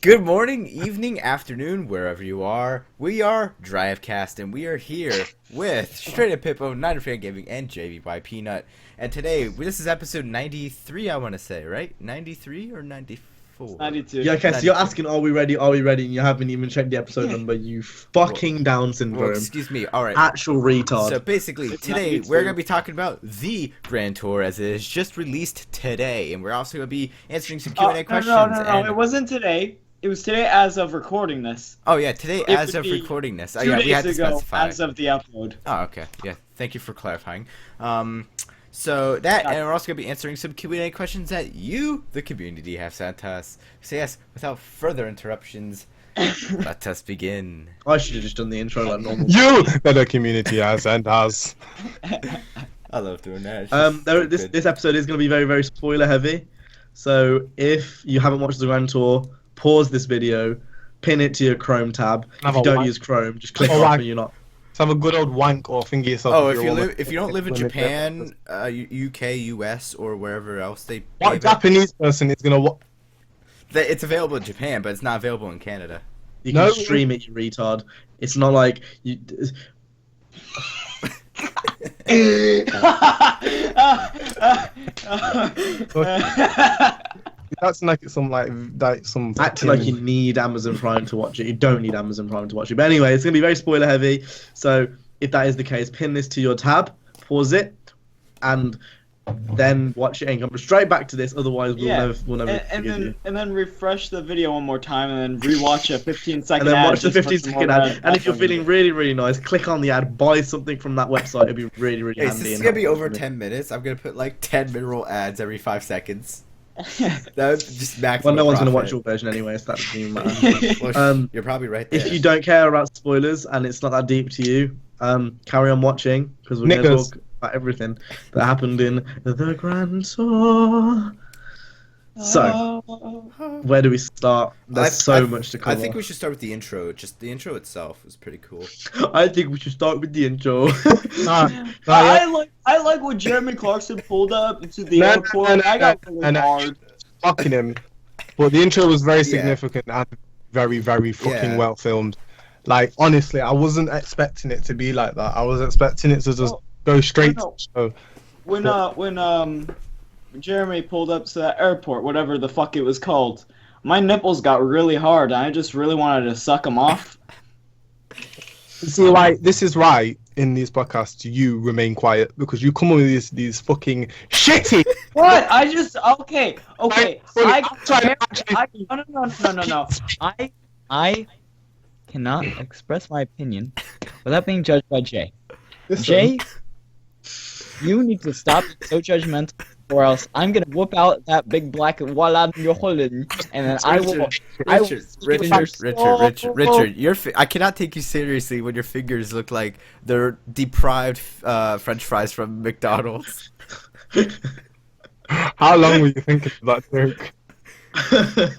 Good morning, evening, afternoon, wherever you are. We are DriveCast, and we are here with Straight Up Hippo, Niner Fan Gaming, and JVY Peanut. And today, this is episode 93, I want to say, right? 93 or 94? 92. Yeah, okay, so you're asking, are we ready, and you haven't even checked the episode number, you fucking Down syndrome. Well, excuse me, alright. Actual retard. So basically, today, we're going to be talking about the Grand Tour, as it is just released today. And we're also going to be answering some Q&A questions. No, it wasn't today. It was today as of recording this. Oh yeah, today as of recording this. Oh yeah, we had to specify. As of the upload. Oh okay, yeah. Thank you for clarifying. So that, and we're also gonna be answering some Q&A questions that you, the community, have sent us. So yes, without further interruptions, let us begin. I should have just done the intro like normal. You, the community, has sent us. I love doing that. This episode is going to be very, very spoiler heavy. So if you haven't watched the Grand Tour, pause this video, pin it to your Chrome tab. If you don't use Chrome, just click off and you're not. Let's have a good old wank or finger yourself. Oh, if you don't live in Japan, UK, US, or wherever else they. What Japanese person is gonna what? It's available in Japan, but it's not available in Canada. You can stream it, you retard. It's not like you. That's like some acting like you need Amazon Prime to watch it. You don't need Amazon Prime to watch it. But anyway, it's gonna be very spoiler heavy. So if that is the case, pin this to your tab, pause it, and then watch it and come straight back to this. Otherwise, we'll never and then refresh the video one more time and then rewatch a 15-second ad. And then watch the the 15-second ad. And if you're feeling really, really nice, click on the ad, buy something from that website. It'd be really, really handy. This is gonna be over 10 minutes. I'm gonna put like 10 mid-roll ads every 5 seconds. That would just maximum. Well, no one's profit. gonna watch your version anyway, so that doesn't even matter. Well, you're probably right there. If you don't care about spoilers and it's not that deep to you, carry on watching because we're gonna talk about everything that happened in the Grand Tour. So, where do we start? There's so much to cover. I think we should start with the intro. Just the intro itself was pretty cool. I think we should start with the intro. I like when Jeremy Clarkson pulled up into the airport. I got really hard. Fucking him. But the intro was very significant and very, very fucking well filmed. Like, honestly, I wasn't expecting it to be like that. I was expecting it to just go straight to the show. When Jeremy pulled up to that airport, whatever the fuck it was called, my nipples got really hard and I just really wanted to suck them off. See, like, this is right in these podcasts, you remain quiet because you come up with these fucking shitty. What? Okay. No. I cannot express my opinion without being judged by Jay. Jay, you need to stop so judgmental, or else I'm gonna whoop out that big black walla and then Richard, I cannot take you seriously when your fingers look like they're deprived French fries from McDonald's. How long were you thinking about that joke?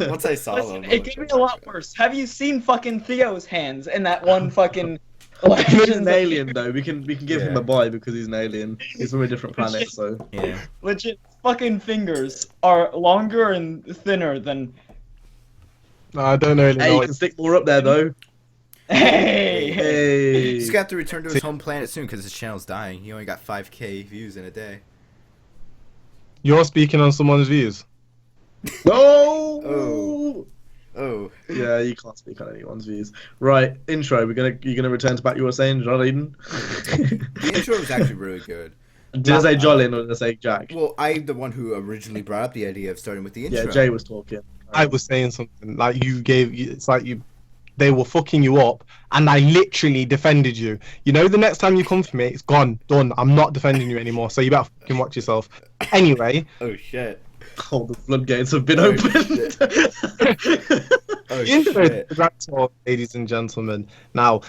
Once I saw them, it gave me a lot worse. Have you seen fucking Theo's hands in that one fucking? He's an alien though. We can give him a buy because he's an alien. He's from a different planet, so yeah. Legit fucking fingers are longer and thinner than. No, I don't know. Hey, you can stick more up there though. Hey. He's got to return to his home planet soon because his channel's dying. He only got 5K views in a day. You're speaking on someone's views. No. Oh. Yeah, you can't speak on anyone's views. Right, intro. You're gonna return to back you were saying, Jolene. The intro was actually really good. Did I say Jolene or did I say Jack? Well, I'm the one who originally brought up the idea of starting with the intro. Yeah, Jay was talking. I was saying something like they were fucking you up, and I literally defended you. You know, the next time you come for me, it's gone, done. I'm not defending you anymore. So you better fucking watch yourself. Anyway. Oh shit. Oh, the floodgates have been opened. Oh shit. That's all, ladies and gentlemen. Now,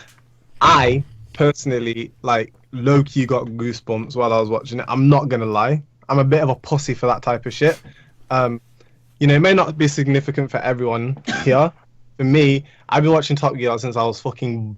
I personally low-key got goosebumps while I was watching it. I'm not gonna lie. I'm a bit of a pussy for that type of shit. You know, it may not be significant for everyone here. For me, I've been watching Top Gear since I was fucking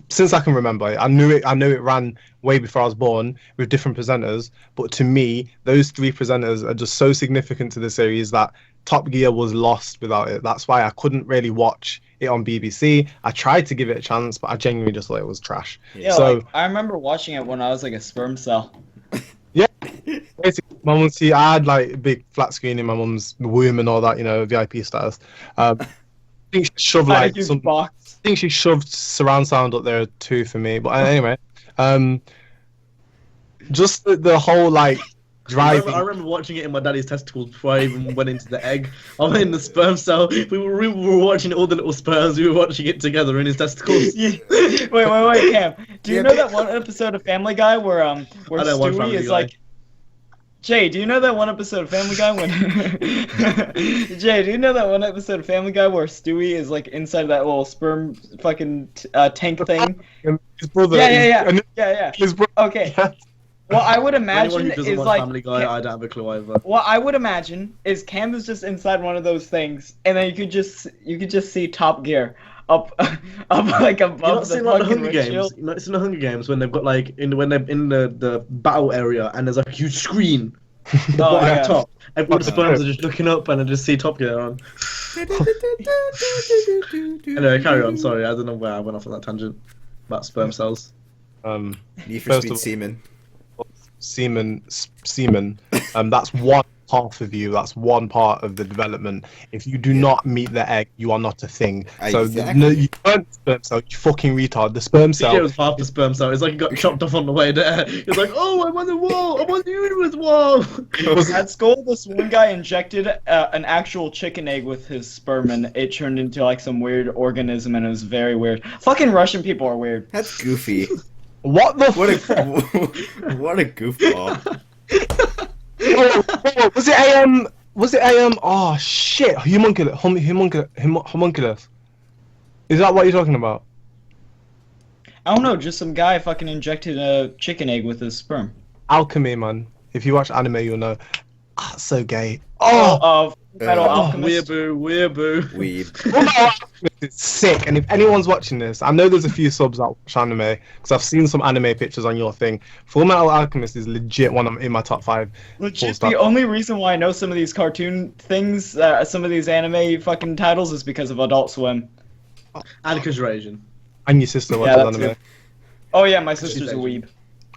since I can remember. I know it ran way before I was born with different presenters, but to me, those three presenters are just so significant to the series that Top Gear was lost without it. That's why I couldn't really watch it on BBC. I tried to give it a chance, but I genuinely just thought it was trash. Yeah, So like, I remember watching it when I was like a sperm cell. basically, my mum, see, I had like a big flat screen in my mum's womb and all that, you know, VIP status. I think she shoved I had a like huge some. box. I think she shoved surround sound up there too for me. But anyway, just the whole like driving. I remember watching it in my daddy's testicles before I even went into the egg. I went in the sperm cell. We were watching all the little sperms. We were watching it together in his testicles. Wait, Cam. Do you know that one episode of Family Guy where I know one Stewie Family is Guy. like, Jay, do you know that one episode of Family Guy when Jay, do you know that one episode of Family Guy where Stewie is like inside that little sperm fucking tank thing? His brother. Yeah. His brother. Okay. What I would Anyone imagine who doesn't is watch like Family Guy, I don't have a clue either. what I would imagine is Cam is just inside one of those things, and then you could just see Top Gear up like You above not the seen like the fucking Hunger Games? windshield. You know, it's in the Hunger Games when they've got like when they're in the battle area and there's like a huge screen at the bottom yeah. at the top. And all the sperms are just looking up and I just see Top Gear on. Anyway, carry on. Sorry, I don't know where I went off on that tangent about sperm cells. Need for First Speed of- Semen. semen. That's one half of you. That's one part of the development. If you do not meet the egg, you are not a thing. So Exactly. no, you weren't sperm cell. You fucking retard. The sperm CJ cell. was half the sperm cell. It's like he got chopped off on the way there. He was like, "Oh, I'm on the wall. I'm on the universe wall." At school, this one guy injected an actual chicken egg with his sperm, and it turned into like some weird organism, and it was very weird. Fucking Russian people are weird. That's goofy. What the? What fuck? a what a goofball. Was it Was it Oh shit! Homunculus. Is that what you're talking about? I don't know, just some guy fucking injected a chicken egg with his sperm. Alchemy, man. If you watch anime, you'll know. Ah, so gay. Oh. Metal Alchemist. Weeaboo. Weeb. It's sick, and if anyone's watching this, I know there's a few subs that watch anime because I've seen some anime pictures on your thing. Full Metal Alchemist is legit one in my top 5. Legit, the only reason why I know some of these cartoon things, some of these anime fucking titles, is because of Adult Swim. And because you're Asian. And your sister Yeah, watches that's anime. it. Oh yeah, my sister's a weeb.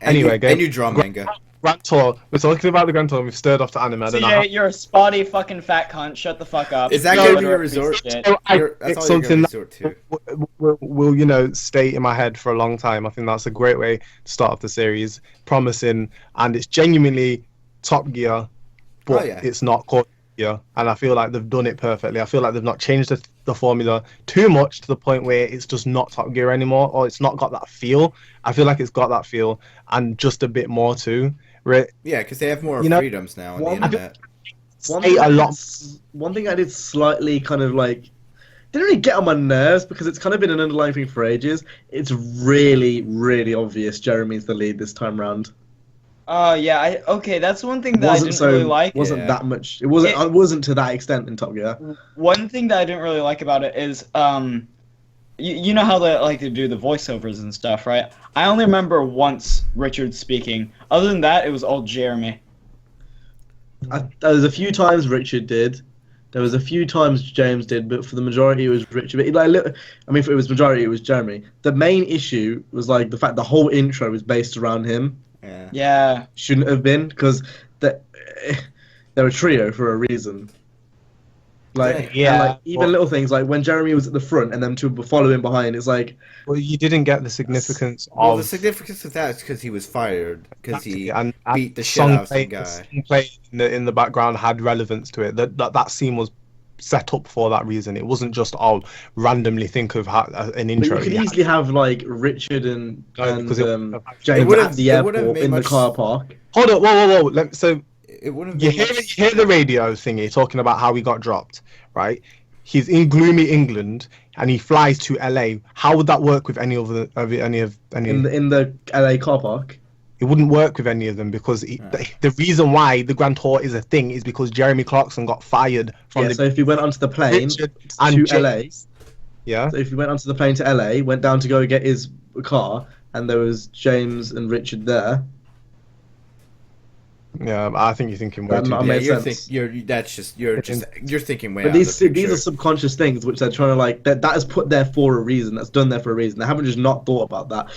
Anyway, and you draw manga. Grand Tour. We're talking about the Grand Tour. We've stirred off to anime. I don't know how- CJ, you're a spotty fucking fat cunt. Shut the fuck up. Is that No, gonna be literally your resort? shit. So That's it's all you're gonna something resort to. will you know stay in my head for a long time. I think that's a great way to start off the series, promising, and it's genuinely Top Gear, but Oh, yeah. it's not called Gear, and I feel like they've done it perfectly. I feel like they've not changed the formula too much to the point where it's just not Top Gear anymore, or it's not got that feel. I feel like it's got that feel and just a bit more too. Right? Yeah, because they have more You know, freedoms now on the one- internet. One thing I did slightly kind of like didn't really get on my nerves because it's kind of been an underlying thing for ages. It's really, really obvious Jeremy's the lead this time round. Yeah, okay, that's one thing that I didn't really like. Wasn't Yeah. that much. It wasn't to that extent in Top Gear. One thing that I didn't really like about it is, you know how they like to do the voiceovers and stuff, right? I only remember once Richard speaking. Other than that, it was all Jeremy. There was a few times Richard did. There was a few times James did, but for the majority it was Richard. But I mean, if it was majority, it was Jeremy. The main issue was like the fact the whole intro was based around him. Yeah. Yeah. Shouldn't have been because they're a trio for a reason. Like Yeah, and, like even little things like when Jeremy was at the front and them two were following behind. It's like Well, you didn't get the significance Well, of the significance of that is because he was fired because he and beat the shit song out of some play- guy. the song play in the background had relevance to it. That scene was set up for that reason. It wasn't just randomly think of an but intro. you could Yeah. easily have like Richard and because James would've- at the it would've airport made in the much- car park. Hold up, whoa. So It wouldn't you be hear the radio thingy talking about how he got dropped, right? He's in gloomy England and he flies to LA. How would that work with any of In the LA car park. It wouldn't work with any of them because the reason why the Grand Tour is a thing is because Jeremy Clarkson got fired from Yeah, the so if you went onto the plane Richard to and LA, James. Yeah. so if you went onto the plane to LA, went down to go get his car, and there was James and Richard there, Yeah, I think you're thinking way That too not deep. made you're sense. you're thinking way But out these of the these are picture. subconscious things which they're trying to like that is put there for a reason. That's done there for a reason. They haven't just not thought about that.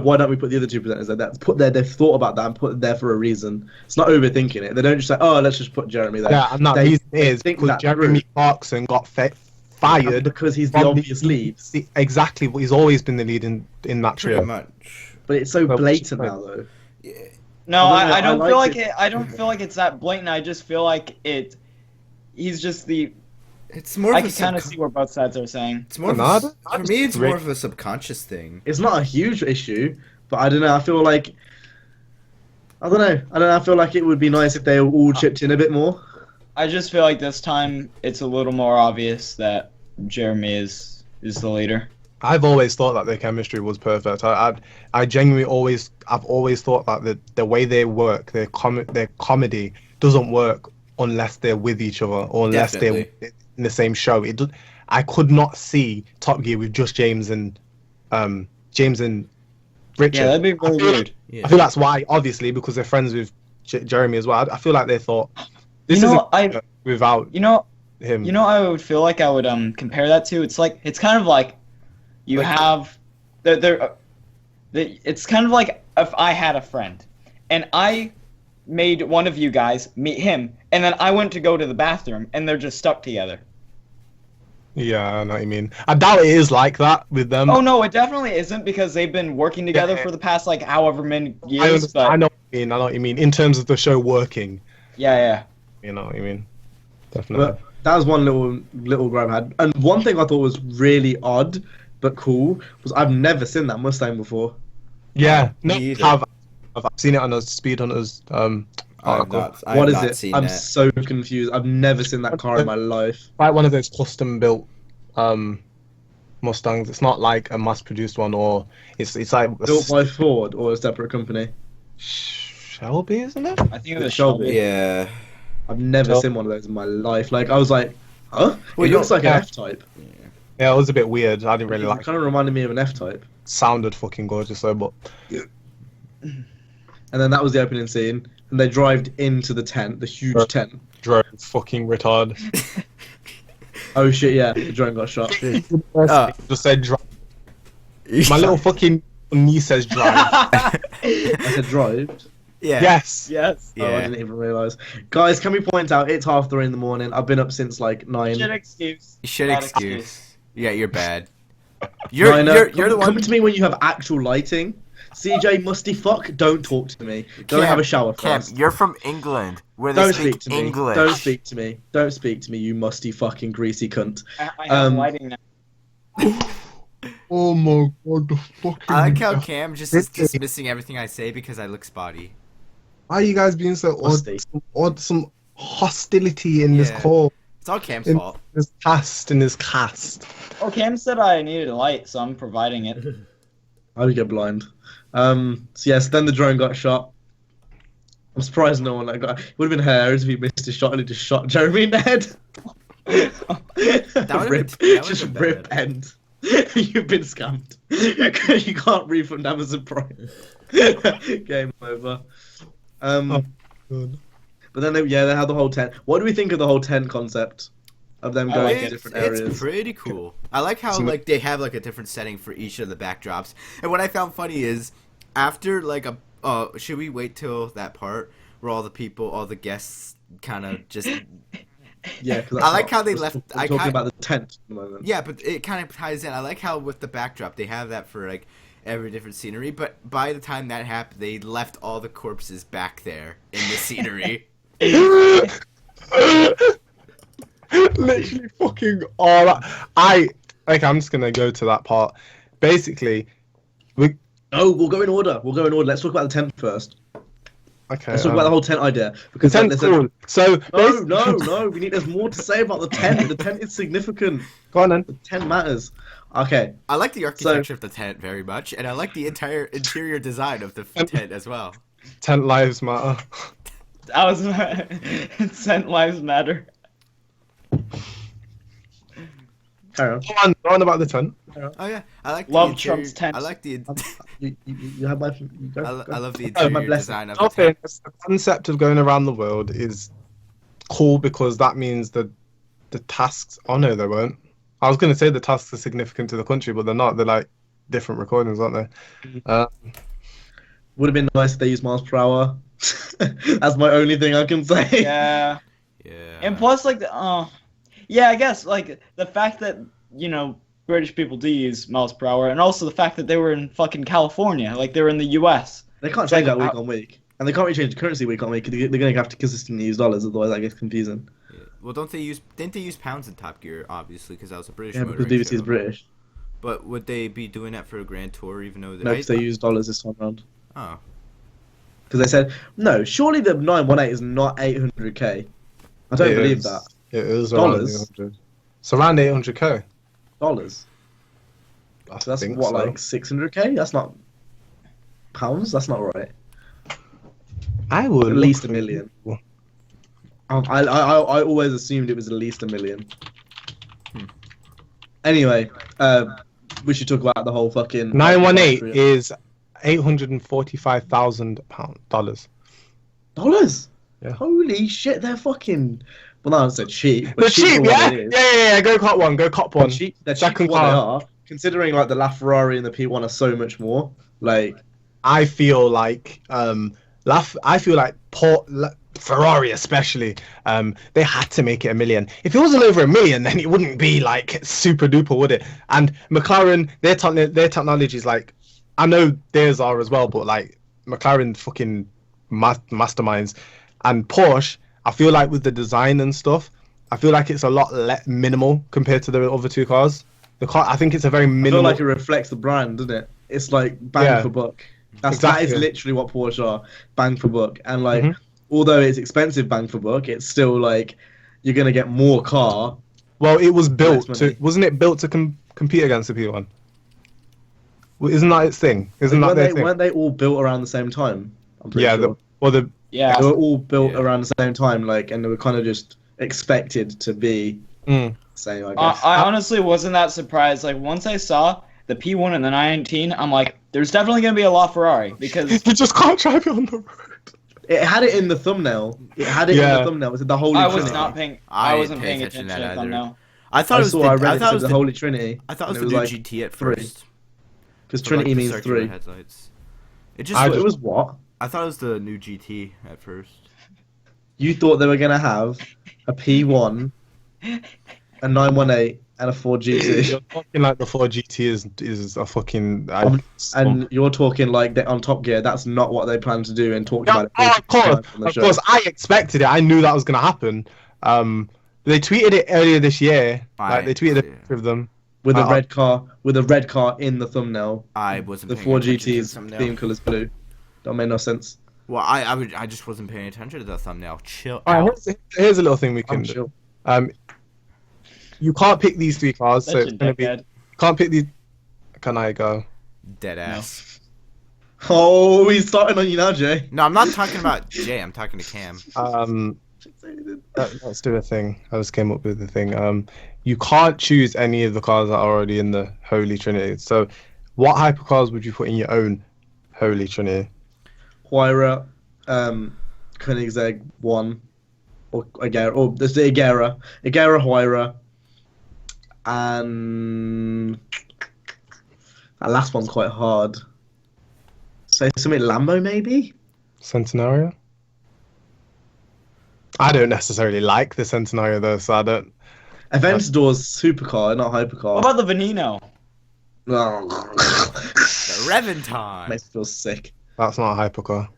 Why don't we put the other 2% there? That's put there. They've thought about that and put it there for a reason. It's not overthinking it. They don't just say, oh, let's just put Jeremy there. Yeah, and that They reason is think because that Jeremy through. Clarkson got And fired because he's the from obvious lead. Exactly, but he's always been the lead in that Pretty trio. much. But it's so Well, blatant right. now, though. No, I don't know, I don't I feel liked like it. I don't feel like it's that blatant. I just feel like it. He's just the. It's more I of a can kind of see what both sides are saying. It's more of No, a, for me. It's more of a subconscious thing. It's not a huge issue, but I don't know. I feel like I don't know. I feel like it would be nice if they all chipped in a bit more. I just feel like this time it's a little more obvious that Jeremy is the leader. I've always thought that their chemistry was perfect. I genuinely I've always thought that the way they work, their comedy doesn't work unless they're with each other or unless Definitely. they're in the same show. I could not see Top Gear with just James and Richard. Yeah, that'd be really weird. Yeah. I feel that's why, obviously, because they're friends with Jeremy as well. I feel like they thought this You know, isn't without You know, him. I would feel like I would compare that to. It's kind of like you Like- have it's kind of like if I had a friend and I made one of you guys meet him and then I went to go to the bathroom and they're just stuck together. Yeah, I know what you mean. I doubt it is like that with them. Oh no, it definitely isn't because they've been working together Yeah. for the past like however many I years. understand. But I know what you mean. I know what you mean. In terms of the show working, yeah. you know what you mean. Definitely. But that was one little gripe I had. And one thing I thought was really odd but cool was I've never seen that Mustang before. Yeah, no, Me either. I've seen it on a Speedhunters article. What is not it? Seen I'm that. so confused. I've never seen that car in my life. Like one of those custom built Mustangs. It's not like a mass produced one, or it's like Built by Ford or a separate company. Shelby, isn't it? I think it was Shelby. Shelby. Yeah. I've never So- seen one of those in my life. Like I was like, huh? Well, It you looks don't- like an yeah. F-Type. Yeah, it was a bit weird. I didn't really It like it. kind of reminded me of an F-Type. Sounded fucking gorgeous though, but And then that was the opening scene, and they drove into the tent, the huge Sure. tent. drove fucking retard. Oh shit! Yeah, the drone got shot. Just said drive. My little fucking niece says drive. I said drive. Yeah. Yes. Yes. Oh, I Yeah. didn't even realize. Guys, can we point out it's 3:30 in the morning? I've been up since like 9. Shit excuse. Shit Bad excuse. Yeah, you're bad. No, You're I know. you're the Come one. to me when you have actual lighting. CJ musty fuck, don't talk to me. Go have a shower Cam, first. you're from England, where they Don't speak speak to me. English. Don't speak to me. Don't speak to me, you musty fucking greasy cunt. I have Um, lighting now. Oh my god, the fucking. I like how Cam just is dismissing everything I say because I look spotty. Why are you guys being so Musty. some hostility in this Yeah. call? It's all Cam's In fault. this cast. Oh, Cam said I needed a light, so I'm providing it. I would get blind. So yes, then the drone got shot. I'm surprised no one like got. It would have been hilarious if he missed a shot and he just shot Jeremy in the head. would've Rip, been just better. rip end. You've been scammed. You can't refund Amazon Prime. Game over. Oh, good. But then they had the whole tent. What do we think of the whole tent concept of them I going like to it. different areas? It's pretty cool. I like how So- like they have like a different setting for each of the backdrops. And what I found funny is after like a should we wait till that part where all the guests kind of just Yeah, 'cause I that's like what- how they we're left- We're I talking kind- about the tent at the moment. yeah, but it kind of ties in. I like how with the backdrop they have that for like every different scenery, but by the time that happened, they left all the corpses back there in the scenery. Literally fucking all that. I'm just gonna go to that part. Basically, No, we'll go in order. Let's talk about the tent first. okay. Let's talk about the whole tent idea. Because Tent's there's a- cool. So No. There's more to say about the tent. The tent is significant. Go on then. The tent matters. Okay. I like the architecture of the tent very much, and I like the entire interior design of the tent as well. Tent lives matter. That was Scent Lives Matter. Carry on. Go on about the tent. Oh yeah, I like Love the interior. Trump's tent. I like the. You have my. Go, I love the Oh, my interior blessing. design of the Okay, tent. the concept of going around the world is cool because that means that the tasks. Oh no, they won't. I was going to say the tasks are significant to the country, but they're not. They're like different recordings, aren't they? Would have been nice if they used miles per hour. That's my only thing I can say. Yeah. Yeah. And plus, like, yeah, I guess, like, the fact that, British people do use miles per hour, and also the fact that they were in fucking California, like, they were in the US. They can't change that week on week, and they can't really change the currency week on week. They're going to have to consistently use dollars, otherwise that gets confusing. Yeah. Well, didn't they use pounds in Top Gear? Obviously, because that was a British. Yeah, because motoring BBC is show. British. But would they be doing that for a Grand Tour, even though No, because they use dollars this time around. Oh. Because they said no. Surely the 918 is not 800k. I don't believe that. It is Dollars? around 800. It's around 800k. Dollars. So that's what, like 600k? That's not pounds. That's not right. I would At least a million. I always assumed it was at least a million. Anyway, we should talk about the whole fucking 918 is $845,000 dollars. dollars. Yeah. Holy shit, they're fucking. Well, no, they're cheap. But They're cheap, for yeah? what it is. Yeah. Go cop one. Go cop They're one. cheap. They're cheap Second for what they car. are. Considering like the LaFerrari and the P1 are so much more. Like, I feel like Ferrari especially, they had to make it a million. If it wasn't over a million, then it wouldn't be like super duper, would it? And McLaren, their technology is like, I know theirs are as well, but like McLaren fucking masterminds, and Porsche, I feel like with the design and stuff, I feel like it's a lot minimal compared to the other two cars. The car, I think it's a very I feel minimal. like it reflects the brand, doesn't it? It's like bang for buck. That Exactly. is literally what Porsche are, bang for buck. And like, although it's expensive bang for buck, it's still like you're gonna get more car. Well, it was built Less to, money. wasn't it built to compete against the P1? Well, isn't that its thing? Isn't that their thing? Weren't they all built around the same time? I'm pretty Yeah, sure. Yeah. They were all built Yeah. around the same time, like, and they were kind of just expected to be the same, I guess. I honestly wasn't that surprised. Like, once I saw the P1 and the 919, I'm like, there's definitely going to be a LaFerrari, because... You just can't drive it on the road. It had it in the thumbnail. It had it in the thumbnail. It said the Holy I Trinity. was not paying... I I wasn't didn't paying pay attention attention to to that the either. thumbnail. I thought I it was saw. I read it thought it said was the the Holy Trinity. I thought it was and the new like GT at 3. first. Because But, Trinity like, the means circular 3. headlights. It just It was what? I thought it was the new GT at first. You thought they were gonna have a P1, a 918, and a Ford GT. You're talking like the Ford GT is a fucking. And you're talking like on Top Gear. That's not what they plan to do and talked Yeah, about it. of course, on the of show. course. I expected it. I knew that was gonna happen. They tweeted it earlier this year. Like they tweeted a picture of them With a red car, in the thumbnail. I wasn't. The paying Ford attention to the GT's thumbnail. theme color's blue. That made no sense. Well, I just wasn't paying attention to the thumbnail. Chill. All out. right, here's a little thing we can I'm do. sure. You can't pick these three cars, so Such it's a gonna be. dickhead. Can't pick these. Can I go? Dead ass. Oh, he's starting on you now, Jay. No, I'm not talking about Jay. I'm talking to Cam. Let's do a thing. I just came up with the thing. You can't choose any of the cars that are already in the Holy Trinity. So, what hypercars would you put in your own Holy Trinity? Huayra, Koenigsegg 1, or Agera, or there's the Agera, Huayra, and that last one's quite hard. Say something Lambo, maybe? Centenario? I don't necessarily like the Centenario though, so I don't. Aventador's supercar, not hypercar. What about the Veneno? The Reventime. Makes me feel sick. That's not a hypercar.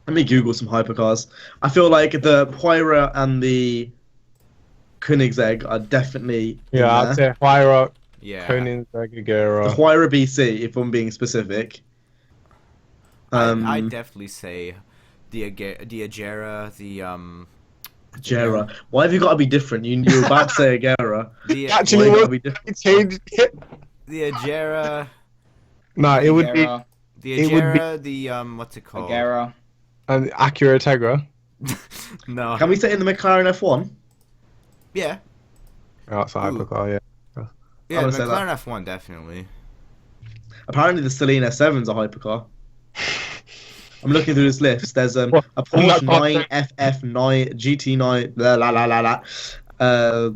Let me Google some hypercars. I feel like the Huayra and the Koenigsegg are definitely in Yeah, I'd there. say Huayra, Yeah. Koenigsegg, The Agera. Huayra BC, if I'm being specific. I'd definitely say the Agera, the Agera. Why have you got to be different? You're about to say Agera. the Actually, Why you gotta what be different? it changed it? the Agera, No, it would be Agera, the It would be- Agera, the what's it called? Agera. an Acura Tegra. No. Can we say in the McLaren F1? Yeah. That's a Ooh. hypercar, yeah. Yeah, I the would say McLaren that. F1 definitely. Apparently, the Celine S7's a hypercar. I'm looking through this list. There's a What? Porsche Not- 9FF9 GT9. La la la la la.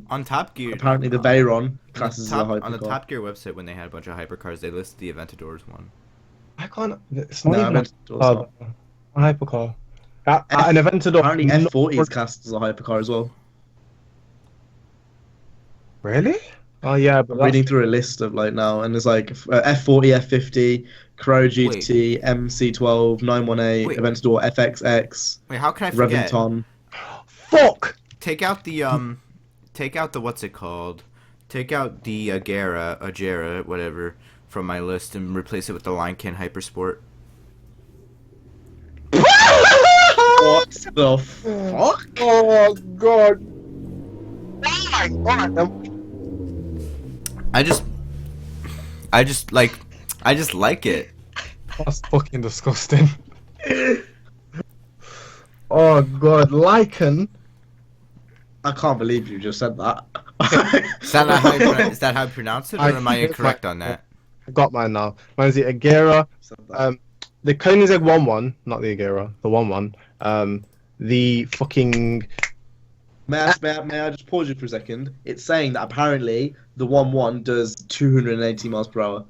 On Top Gear, Apparently, the Veyron on classes the, as a top, on the hypercar. Top Gear website, when they had a bunch of hypercars, they listed the Aventadors one. I can't. It's not No, even Aventador's not. a hypercar. An Aventador. Apparently, F40 is classed as a hypercar as well. Really? Oh yeah, but I'm that's, reading through a list of like now, and there's like F40, F50, Corolla GT, MC12, 918, Wait. Aventador FXX, Wait, how can I forget? Reventon. fuck. Take out the what's it called? Take out the Agera, whatever, from my list and replace it with the Lincoln Hypersport. What the fuck? Oh god. Alright, then. I just like it. That's fucking disgusting. Oh god, Lycan. I can't believe you just said that. Is that not how is that how you pronounce it, or am I incorrect on that? I got mine now. Mine's the Agera. The Koenigsegg 1-1, not the Agera, the 1-1. The fucking. May I just pause you for a second? It's saying that apparently the 1-1 does 280 miles per hour.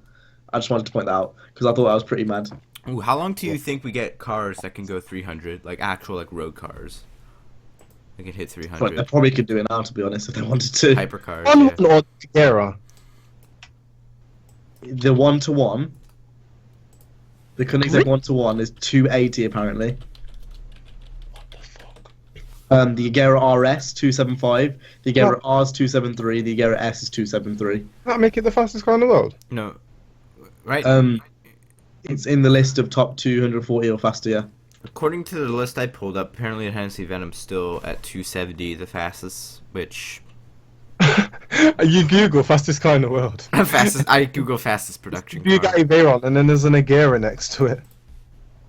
I just wanted to point that out because I thought that was pretty mad. Ooh, how long do you think we get cars that can go 300, like actual like road cars? They can hit But they 300. probably could do it now, to be honest, if they wanted to. Hypercars. 1-1 Yeah. or the Agera? The 1-to-1, the Koenigsegg 1-to-1 is 280 apparently. The Agera RS 275, the Agera R's 273, the Agera S is 273. That make it the fastest car in the world? No, right? It's in the list of top 240 or faster. Yeah. According to the list I pulled up, apparently the Hennessy Venom's still at 270, the fastest. Which You Google fastest car in the world. fastest? I Google fastest production You car. got a Veyron, and then there's an Agera next to it.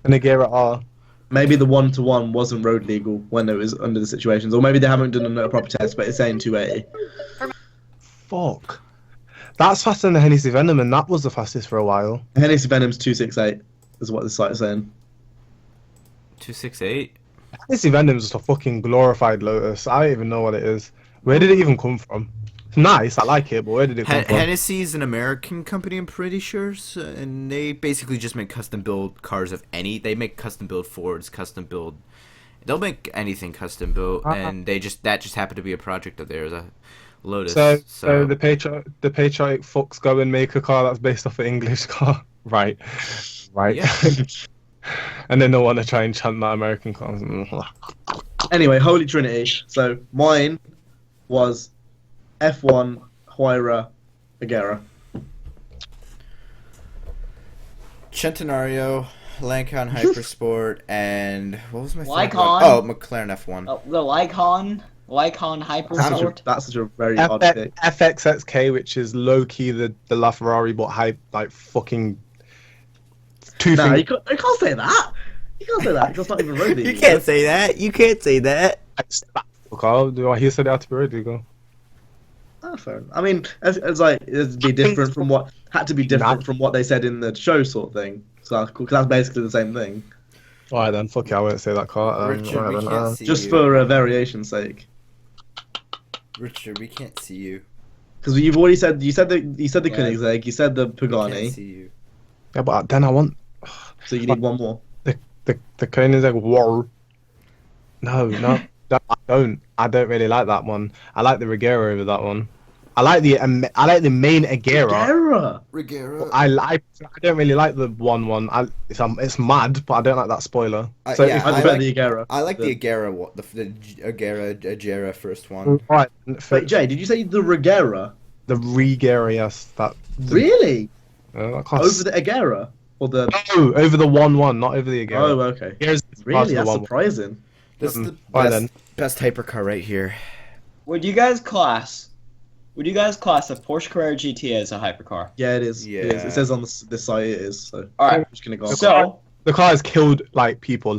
An Agera R. Maybe the 1-to-1 wasn't road legal when it was under the situations, or maybe they haven't done a proper test, but it's saying 280. Fuck. That's faster than the Hennessy Venom, and that was the fastest for a while. Hennessy Venom's 268 is what the site is saying. 268. Hennessy Venom's just a fucking glorified Lotus. I don't even know what it is. Where did it even come from? It's nice, I like it, but where did it come from? Hennessy is an American company, I'm pretty sure, and they basically just make custom build cars of any. They make custom build Fords, custom build. They'll make anything custom built, and that just happened to be a project of theirs, a Lotus. So the patriotic fucks go and make a car that's based off an English car, right? Yeah. And then they want to try and chant that American car. Anyway, Holy Trinity. So mine was F1, Huayra, Agera. Centenario, Lancon Hypersport, and what was my third one? Lycon. Oh, McLaren F1. The Lycon Hypersport. That's such a very odd pick. FXXK, which is low key the LaFerrari, but hype like fucking two Nah, things. you can't say that. You can't say that. 'Cause it's not even road legal. You can't say that. You can't say that. He said it had to be ready to go. Oh, fair enough. I mean, it's like it'd be different from what had to be different from what they said in the show, sort of thing. So that's cool, 'cause that's basically the same thing, Alright then, fuck it, I won't say that car. Richard, we can't see just you. for variation's sake. Richard, we can't see you. Because you've already said you said the Yeah. Koenigsegg, you said the We can't Pagani, see you. Yeah, but then I want so you need one more. the Koenigsegg War. No, I don't really like that one. I like the Regera over that one. I like the main Agera. Agera. Regera. I don't really like the 1-1. It's mad, but I don't like that spoiler. So yeah, if- I I prefer like- the Agera. I like the Agera one, the Agera first one. Alright, Wait, Jay, did you say the Regera? the Regera, yes, Really? that car's- Over the Agera or the? No, over the 1-1, not over the Agera. Oh, okay. Agera's the Really, the that's 1-1. surprising. This is the Alright then. best hypercar right here. Would you guys class a Porsche Carrera GT as a hypercar? Yeah, it is. It is. Yeah. It says on this site it is. So All right. I'm just gonna go. So The car has killed like people.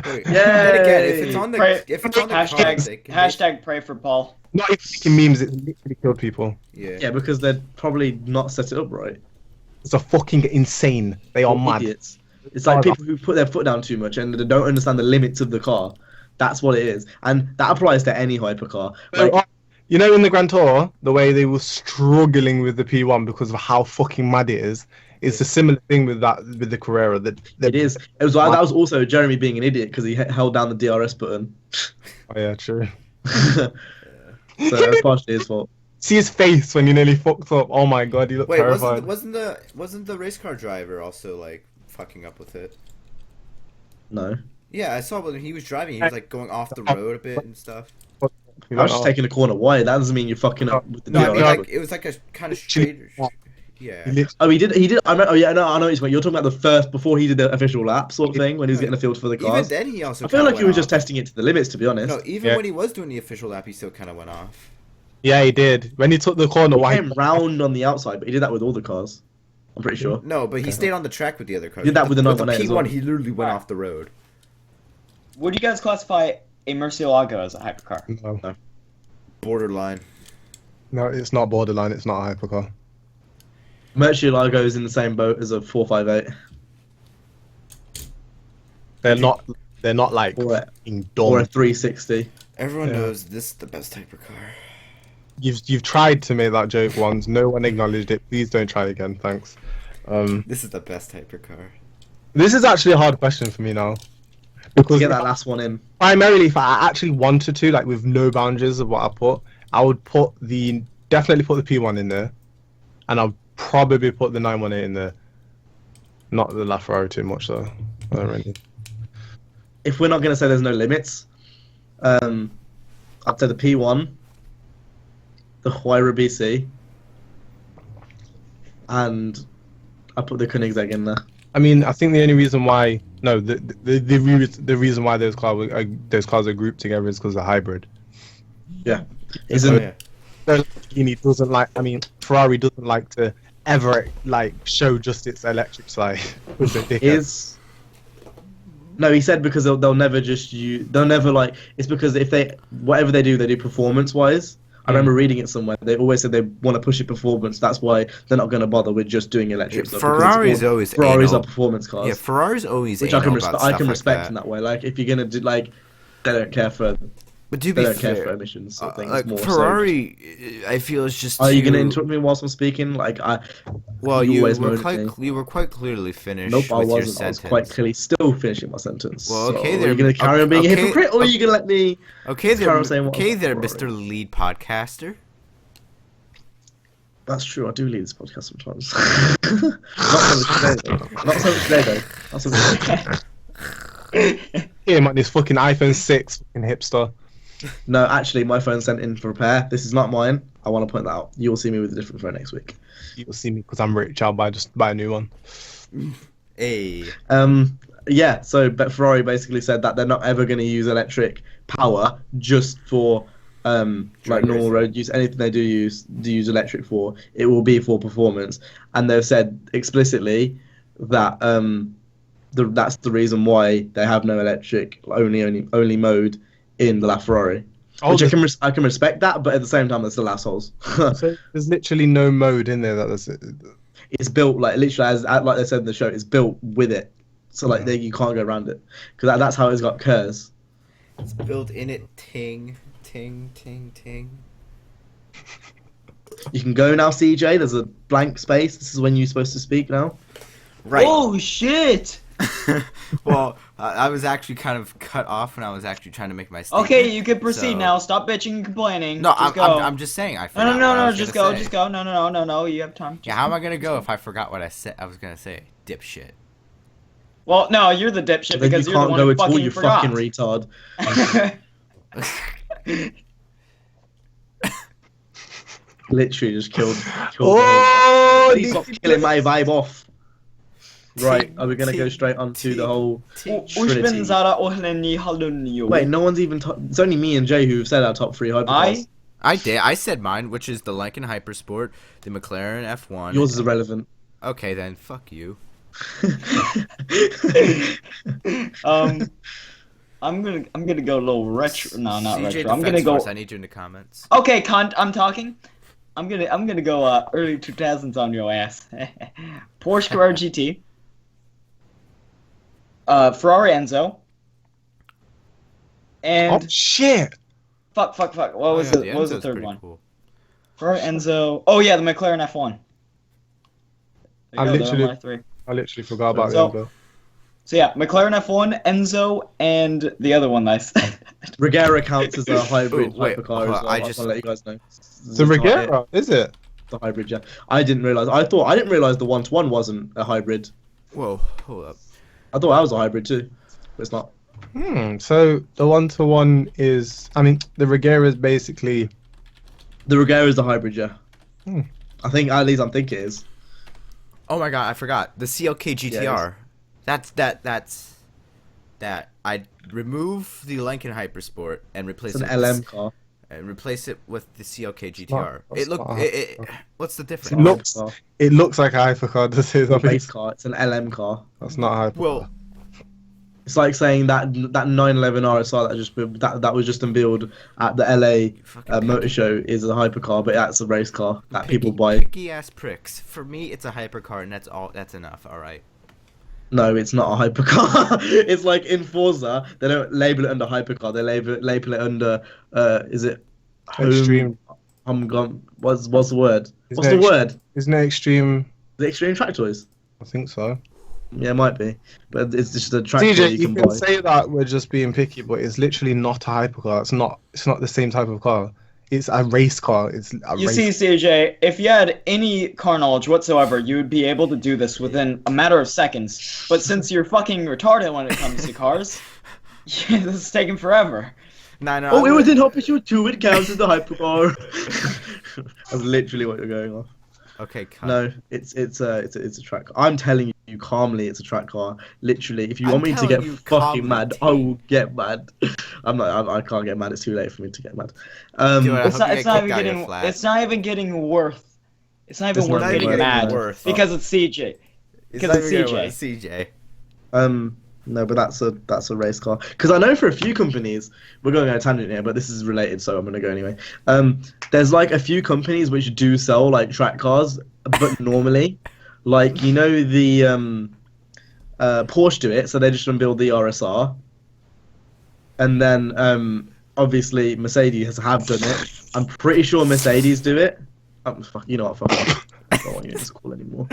Wait, Yay! then again, if it's on the Pray- if it's on the card, hashtag they can hashtag pray for Paul. Not even making memes, it's literally killed people. Yeah. Yeah, because they're probably not set it up right. It's a fucking insane. They are They're mad. idiots. It's like people who put their foot down too much and they don't understand the limits of the car. That's what it is, and that applies to any hypercar. Like, You know, in the Grand Tour, the way they were struggling with the P1 because of how fucking mad it is. It's a similar thing with the Carrera. it is. It was like that was also Jeremy being an idiot because he held down the DRS button. Oh yeah, true. So that's partially his fault. See his face when he nearly fucked up. Oh my god, he looked Wait, terrified. wasn't the race car driver also like fucking up with it? No, Yeah, I saw when he was driving. He was like going off the road a bit and stuff. I was just taking a corner wide. That doesn't mean you're fucking up with the No, I DRS. mean like it was like a kind of straight. Yeah. Oh, he did. I know. Oh, yeah, no, I know. You're talking about the first before he did the official lap sort of thing when he was getting the field for the Even cars. then, he also. I feel kinda like he went was just off. testing it to the limits, to be honest. No, even Yeah. when he was doing the official lap, he still kind of went off. Yeah, he did. When he took the corner, He why? came round on the outside, but he did that with all the cars. I'm pretty sure. No, but he stayed on the track with the other cars. Did that with the P1, 918 as well. he literally went off the road. Would you guys classify a Murcielago as a hypercar? No, Borderline. no, it's not borderline. It's not a hypercar. Murcielago is in the same boat as a 458. They're not. They're not like Or a, fucking or a dumb. 360. Everyone Yeah. knows this is the best hypercar. You've tried to make that joke once. No one acknowledged it. Please don't try again. Thanks. This is the best hypercar. This is actually a hard question for me now. To Because get that last one in. primarily, if I actually wanted to, like with no boundaries of what I put, I would definitely put the P1 in there, and I'd probably put the 918 in there. Not the LaFerrari too much though. I don't really. If we're not going to say there's no limits, I'd say the P1, the Huayra BC, and I put the Koenigsegg in there. I mean, I think the only reason why the reason why those cars are grouped together is because they're hybrid. Isn't yeah. Lamborghini doesn't like. I mean, Ferrari doesn't like to ever like show just its electric side. With the dickhead. is no, he said because they'll never just use. They'll never like. It's because if whatever they do performance wise. I remember reading it somewhere. They always said they want to push it performance. That's why they're not going to bother with just doing electric stuff. because Ferrari's always Ferraris anal. are performance cars. Yeah, Ferrari's always which I can anal about I stuff can like respect in that way. Like if you're gonna do like, they don't care for But to they be don't care for fair, emissions or things. like more Ferrari, I feel is just. Are you too- gonna interrupt me whilst I'm speaking? Like Well, you you always were moan at quite me. you were quite clearly finished Nope, I with your wasn't. I was sentence. quite clearly still finishing my sentence. Well, okay so, there, Are you gonna carry on being a okay, hypocrite, or are you gonna let me? Okay there, carry on saying what okay about there, Ferrari? Mr. Lead Podcaster. That's true. I do lead this podcast sometimes. Not so much today, though. Not so much today, though. Not so much today. Yeah, man, this fucking iPhone 6, fucking hipster. No, actually, my phone's sent in for repair. This is not mine. I want to point that out. You will see me with a different phone next week. You'll see me because I'm rich. I'll buy a new one. Hey, Yeah. So, but Ferrari basically said that they're not ever going to use electric power just for like normal road use. Anything they do use electric for, it will be for performance. And they've said explicitly that that's the reason why they have no electric only mode in the LaFerrari. Which I can respect that, but at the same time, they're still assholes. So there's literally no mode in there It's built like literally as like they said in the show, it's built with it, so like you can't go around it because that's how it's got curves. it's built in it. Ting, ting, ting, ting. You can go now, CJ. There's a blank space. This is when you're supposed to speak now. Right. Oh shit! Well, I was actually kind of cut off when I was actually trying to make my statement. Okay, you can proceed so- now. Stop bitching and complaining. No, just go. I'm just saying. I No, forgot no, what I no, was just gonna go, say. just go. No. You have time. Yeah, how am I gonna go if I forgot what I said? I was gonna say, dipshit. Well, no, you're the dipshit Then because you you're the can't one go who at all. fucking You forgot. fucking retard. Literally just killed. Oh, Please stop killing my vibe off. Right, are we gonna go straight on to the whole Trinity? Wait, no one's even. It's only me and Jay who've said our top three hypercars. I did. I said mine, which is the Lincoln Hypersport, the McLaren F1. Yours is irrelevant. Okay, then fuck you. I'm gonna go a little retro. No, not CJ retro. I'm gonna Defense go. Force, I need you in the comments. Okay, cunt. I'm talking. I'm gonna go early 2000s on your ass. Porsche Carrera GT. Ferrari Enzo. And Oh shit! fuck. What was yeah, the what was the Enzo's third pretty one? Cool. Ferrari Enzo. Oh yeah, the McLaren F1. There you go, those are my three. I literally forgot about So- the Enzo. So yeah, McLaren F1, Enzo, and the other one. Nice. Regera counts as a hybrid Ooh, wait, hypercar hold as on, well. I I just- just want to let you guys know. The Regera, is it? The hybrid, yeah. I didn't realize. I didn't realize the 1-to-1 wasn't a hybrid. Whoa, hold up. I thought I was a hybrid too, but it's not. So the 1-to-1 is, I mean, the Regera is basically. The Regera is the hybrid, yeah. Hmm. I think at least I think it is. Oh my god, I forgot. The CLK GTR. That's that. I'd remove the Lincoln Hypersport and replace It's an it LM car. and replace it with the CLK GTR. not- that's It look not- it, what's the It difference? looks- car. It looks like a hypercar. This is It's a obviously race car. It's an LM car. that's not a hypercar. Well, It's like saying that 911 RSR that was just unveiled at the LA fucking motor show is a hypercar, but that's a race car that people buy. picky ass pricks. For me, it's a hypercar, and that's all. That's enough. All right. No, it's not a hypercar. It's like in Forza, they don't label it under hypercar. They label it under is it Extreme. What's the word? Isn't What's it the word? Isn't it extreme? The Extreme Track Toys. I think so. Yeah, it might be, but it's just a track toy CJ, you you can can buy. say that we're just being picky, but it's literally not a hypercar. It's not. It's not the same type of car. It's a race car. It's a You race. see, CJ, if you had any car knowledge whatsoever, you would be able to do this within a matter of seconds. But since you're fucking retarded when it comes to cars, yeah, this is taking forever. No. Oh, it was in Official 2. It counts as the hypercar. That's literally what you're going off. Okay. Cut. No, it's a track car. I'm telling you calmly, it's a track car. Literally, if you I'm want me to telling get you fucking calmly, mad, T. I will get mad. I can't get mad. It's too late for me to get mad. Dude, I It's hope not. you It's get not kicked even out your getting. flat. It's not even getting worth. It's not even It's worth not getting even mad worth. because it's CJ. It's because not it's even gonna CJ. work, CJ. No, but that's a race car. Because I know for a few companies, we're going on a tangent here, but this is related, so I'm gonna go anyway. There's like a few companies which do sell like track cars, but normally, like you know the Porsche do it, so they just unveiled the RSR, and then obviously Mercedes have done it. I'm pretty sure Mercedes do it. You know what? Fuck off. I don't want you in this call anymore.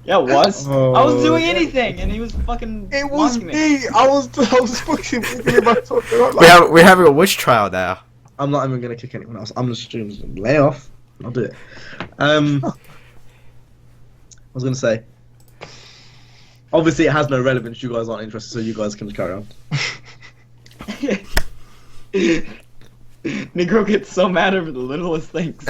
Yeah, it was. Oh, I was doing yeah. anything, and he was fucking. It was mocking me. I was fucking thinking about talking about. We're having a witch trial now. I'm not even gonna kick anyone else. I'm just gonna lay off. I'll do it. I was gonna say. Obviously, it has no relevance. You guys aren't interested, so you guys can just carry on. Negro gets so mad over the littlest things.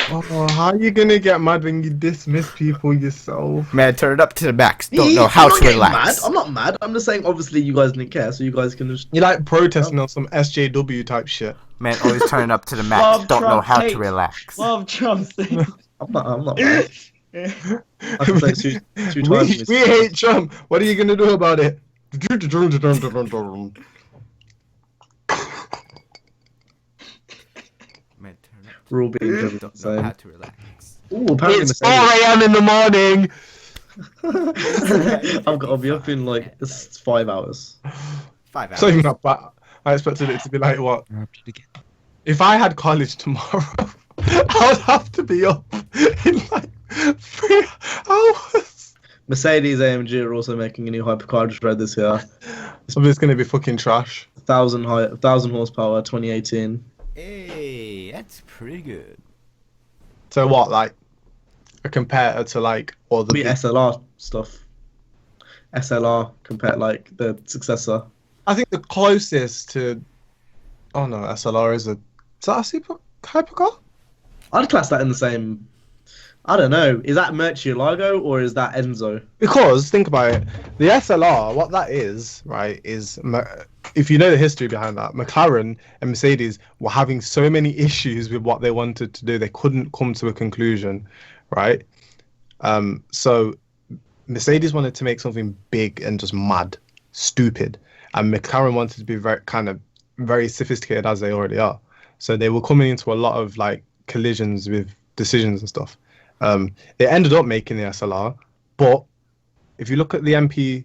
Oh, how are you gonna get mad when you dismiss people yourself? Man, turn it up to the max. Don't I'm know how not to getting relax. Mad. I'm not mad. I'm just saying. Obviously, you guys didn't care, so you guys can just. You're like protesting on some SJW type shit. Man, always turn it up to the max. Love Don't know Trump how hate. to relax. Love Trump's thing. I'm not mad. I can say two times. we hate Trump. What are you gonna do about it? Man, turn it up. We're all being driven Don't the know how same. to relax. Ooh, apparently It's 4 Mercedes. a.m. in the morning. I'll be up in like it's 5 hours. 5 hours. So even that bad. I expected it to be like what? If I had college tomorrow, I would have to be up in like 3 hours. Mercedes AMG are also making a new hypercar. I just read this here. So it's gonna be fucking trash. 1,000 horsepower, 2018. Hey, that's pretty good. So what, like a comparator to like all the Be SLR stuff. SLR compared like the successor. I think the closest to oh no, SLR is that a super hypercar? I'd class that in the same. I don't know. Is that Murcielago or is that Enzo? Because think about it, the SLR, what that is, right, is if you know the history behind that, McLaren and Mercedes were having so many issues with what they wanted to do, they couldn't come to a conclusion, right? So Mercedes wanted to make something big and just mad, stupid, and McLaren wanted to be very sophisticated as they already are. So they were coming into a lot of like collisions with decisions and stuff. They ended up making the SLR, but if you look at the MP-12,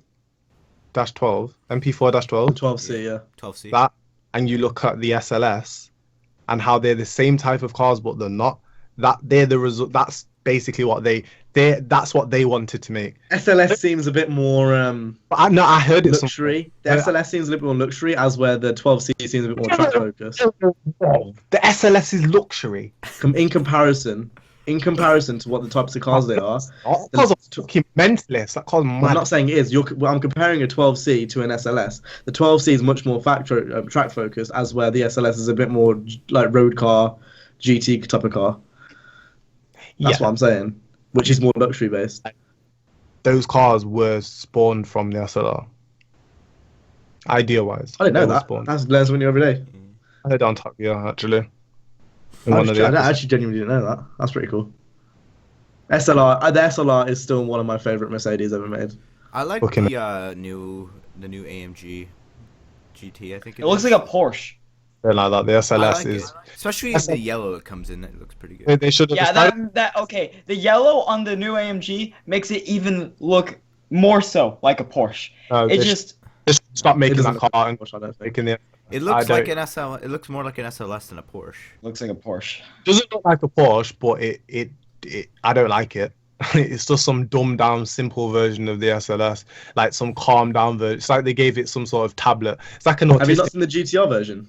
MP4-12, 12C, yeah. 12C. that, and you look at the SLS and how they're the same type of cars, but they're not. They're the result. That's basically what that's what they wanted to make. SLS seems a bit more But I heard it. luxury. The SLS seems a little bit more luxury, as where the 12C seems a bit more track focused. The SLS is luxury. In comparison to what the types of cars they are. That car's a fucking mentalist. That car's mad. I'm not saying it is. I'm comparing a 12C to an SLS. The 12C is much more track focused, as where the SLS is a bit more like road car, GT type of car. That's what I'm saying. Which is more luxury based. Those cars were spawned from the SLR. Idea wise. I didn't know that. That's learn something new every day. I heard on Top Gear actually. I actually genuinely didn't know that. That's pretty cool. The SLR is still one of my favorite Mercedes ever made. I like the new AMG GT. I think it looks like a Porsche. They're like that. The SLS is especially in the yellow it comes in. It looks pretty good. They should. Yeah, that okay. The yellow on the new AMG makes it even look more so like a Porsche. It just stop making that car and making the. It looks like an SL. It looks more like an SLS than a Porsche. Looks like a Porsche. Doesn't look like a Porsche, but it I don't like it. It's just some dumbed down, simple version of the SLS, like some calm down version. It's like they gave it some sort of tablet. It's like an autistic. Have you not seen the GTR version?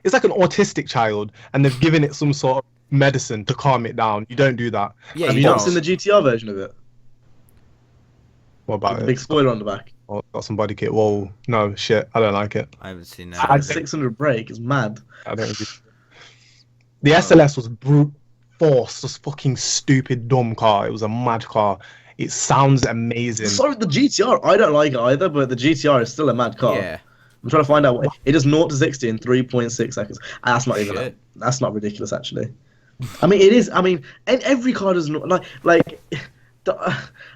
It's like an autistic child, and they've given it some sort of medicine to calm it down. You don't do that. Yeah, have you not seen the GTR version of it? What about it? Big spoiler on the back. Oh, got some body kit. Whoa, no shit. I don't like it. I haven't seen that. Had 600 brake. It's mad. I don't. The SLS was brute force. This fucking stupid dumb car. It was a mad car. It sounds amazing. So the GTR, I don't like it either, but the GTR is still a mad car. Yeah. I'm trying to find out. It does 0 to 60 in 3.6 seconds. And that's not even. That's not ridiculous, actually. I mean, it is. I mean, every car does not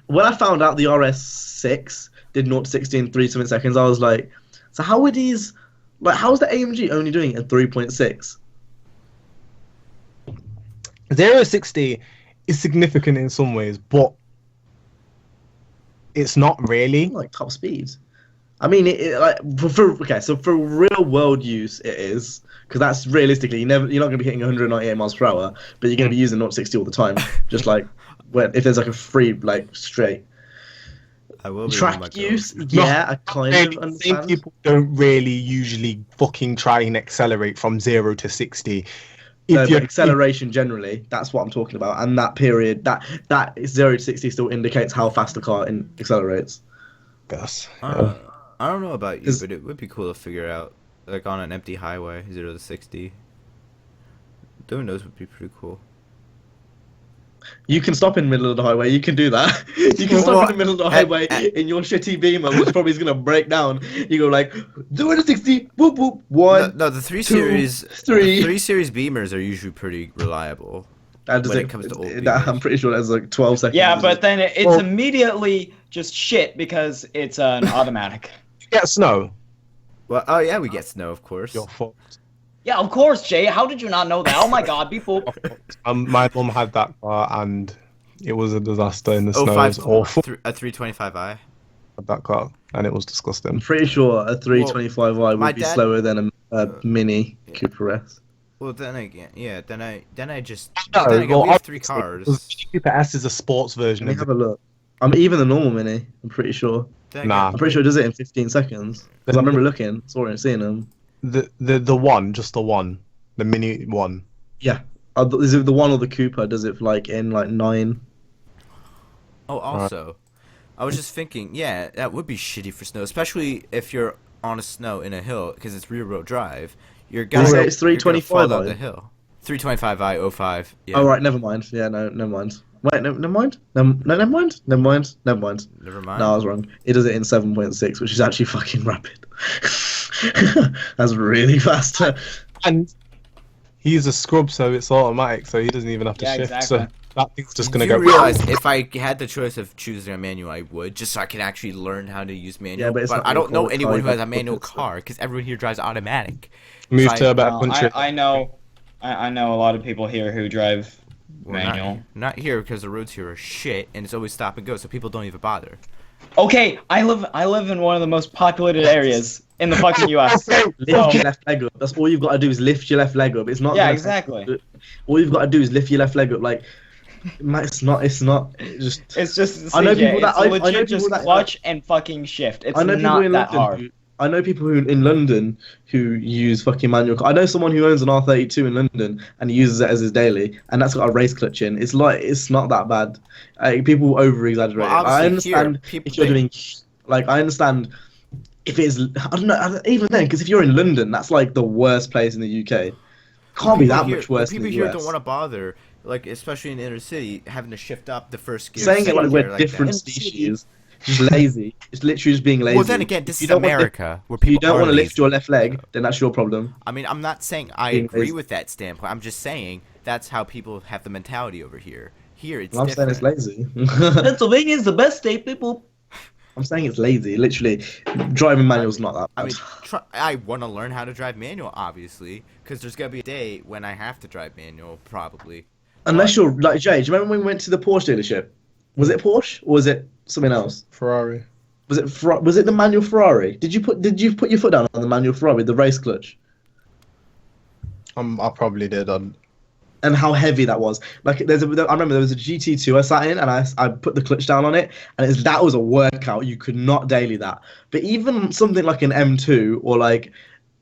when I found out the RS6 did 0 to 60 in 3 seconds, I was like, so how are these? Like, how is the AMG only doing it in 3.6? 0 to 60 is significant in some ways, but it's not really like top speed. I mean, so for real world use, it is, because that's realistically you're not going to be hitting 198 miles per hour, but you're going to be using 0 to 60 all the time, just like if there's like a free straight. I will be track use, yeah, I kind of understand. People don't really usually fucking try and accelerate from 0 to 60. Acceleration generally, that's what I'm talking about, and that period, that 0 to 60 still indicates how fast the car accelerates. Yes. I don't know about you, but it would be cool to figure out, like on an empty highway, 0 to 60. Doing those would be pretty cool. You can stop in the middle of the highway. You can do that. You can stop in the middle of the highway in your shitty Beamer, which probably is going to break down. You go like 0 to 60, whoop whoop, 1. No, the 3 Series, 3. The 3 Series Beamers are usually pretty reliable. When it comes to old Beamers. I'm pretty sure that's like 12 seconds. Yeah, but then it's immediately just shit because it's an automatic. You get snow. Well, oh yeah, we get snow, of course. You're fucked. Yeah, of course, Jay. How did you not know that? Oh my God, beep boop. My mum had that car and it was a disaster in the snow. It was awful. A 325i. That car and it was disgusting. I'm pretty sure a 325i would be slower than a Mini Cooper S. Well, then again, yeah. Then I just. No, we have 3 cars. The Cooper S is a sports version. Let me have a look. Even the normal Mini. I'm pretty sure. Nah. I'm pretty sure it does it in 15 seconds. Because I remember looking, saw it, and seeing them. The one, just the one, the Mini one. Yeah. Is it the one or the Cooper? Does it in 9? Oh, also, I was just thinking, yeah, that would be shitty for snow, especially if you're on a snow in a hill because it's rear-wheel drive. You're gonna say it's 325i down the hill. 325i 05. Yeah. Oh right, never mind. Yeah, no, never mind. Wait, no, never mind. No, never mind. Never mind. Never mind. Never mind. No, I was wrong. It does it in 7.6, which is actually fucking rapid. That's really fast. And he's a scrub, so it's automatic, so he doesn't even have to shift. Exactly. So that thing's just Do gonna you go. realize if I had the choice of choosing a manual, I would, just so I can actually learn how to use manual. Yeah, but it's not I your don't know fault, anyone Ty, who has a that's manual what it's car because everyone here drives automatic. Move So to a better Well, country. I know a lot of people here who drive Well, manual. not here because the roads here are shit and it's always stop and go, so people don't even bother. Okay, I live in one of the most populated areas in the fucking U.S. Lift So, your left leg up. That's all you've got to do is lift your left leg up. It's not. yeah, gonna- exactly. All you've got to do is lift your left leg up. Like, man, it's not. It's not. Just. It's just CJ, I know people that- it's I know legit people just that- clutch and fucking shift. It's I know people not in that London. hard. I know people who in London who use fucking manual. I know someone who owns an R32 in London and he uses it as his daily, and that's got a race clutch in. It's like it's not that bad. People over exaggerate. Well, I obviously here, understand people if you're think- doing like I understand if it's I don't know even then because if you're in London, that's like the worst place in the UK. Can't be People that here- much worse people in the here US. don't want to bother, like especially in the inner city, having to shift up the first gear. Saying it second like we're gear different that. species, just lazy. It's literally just being lazy. Well, then again, this If you is don't want to- America, where If people you don't are want to lift lazy. your left leg, then that's your problem. I mean, I'm not saying I Being agree lazy. with that standpoint. I'm just saying that's how people have the mentality over here. Here, it's I'm saying different. it's lazy. Pennsylvania's the best state, people. I'm saying it's lazy. Literally, driving manual's not that I bad. mean, I want to learn how to drive manual, obviously, because there's gonna be a day when I have to drive manual, probably. Unless you're like Jay. Do you remember when we went to the Porsche dealership? Was it Porsche or was it something else? Ferrari. Was it the manual Ferrari? Did you put your foot down on the manual Ferrari, the race clutch? I probably did. And how heavy that was. Like I remember there was a GT2 I sat in and I put the clutch down on it and that was a workout. You could not daily that. But even something like an M2 or like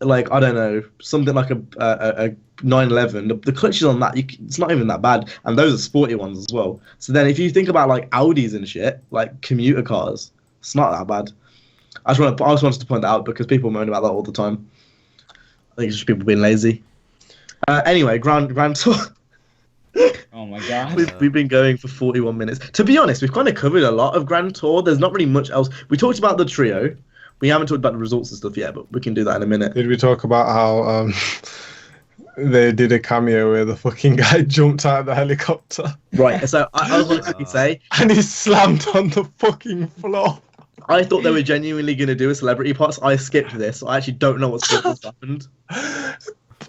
I don't know, something like a 911, the clutches on that it's not even that bad, and those are sporty ones as well. So then if you think about like Audis and shit, like commuter cars, it's not that bad. I just wanted to point that out because people moan about that all the time. I think it's just people being lazy. Anyway, Grand Tour. Oh my god. We've been going for 41 minutes. To be honest, we've kind of covered a lot of Grand Tour. There's not really much else. We talked about the trio. We haven't talked about the results and stuff yet, but we can do that in a minute. Did we talk about how they did a cameo where the fucking guy jumped out of the helicopter Right. So I was going to quickly say, and he slammed on the fucking floor? I thought they were genuinely going to do a celebrity part, so I skipped this. So I actually don't know what's happened.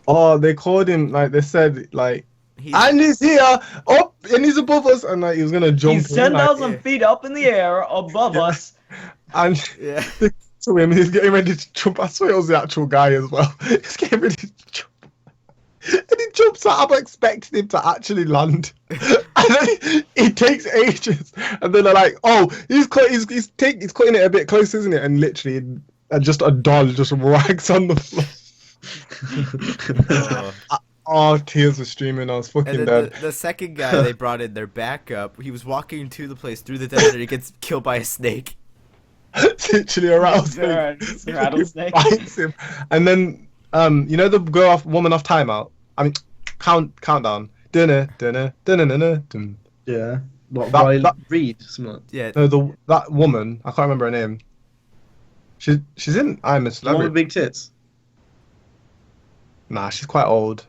Oh, they called him, like they said, like, and he's here, up, and he's above us, and like he was gonna jump. He's in, like, 10,000 feet up in the air above us. and Yeah. to him, he's getting ready to jump. I swear it was the actual guy as well. He's getting ready to jump. And he jumps out. I'm expecting him to actually land. And then he takes ages. And then they're like, oh, he's cutting it a bit close, isn't it? And literally, just a doll just rags on the floor. Oh, tears were streaming. I was fucking And then dead. the second guy they brought in, their backup, he was walking to the place through the desert. He gets killed by a snake. Literally a rattlesnake. It's a rattlesnake. Bites him. And then, you know the woman off timeout? I mean, countdown. Dinner. Yeah. What, That- Riley that- Reed? Something like Yeah. No, that woman, I can't remember her name. She's in I'm a that. The one with Celebrity. big tits. Nah, she's quite old.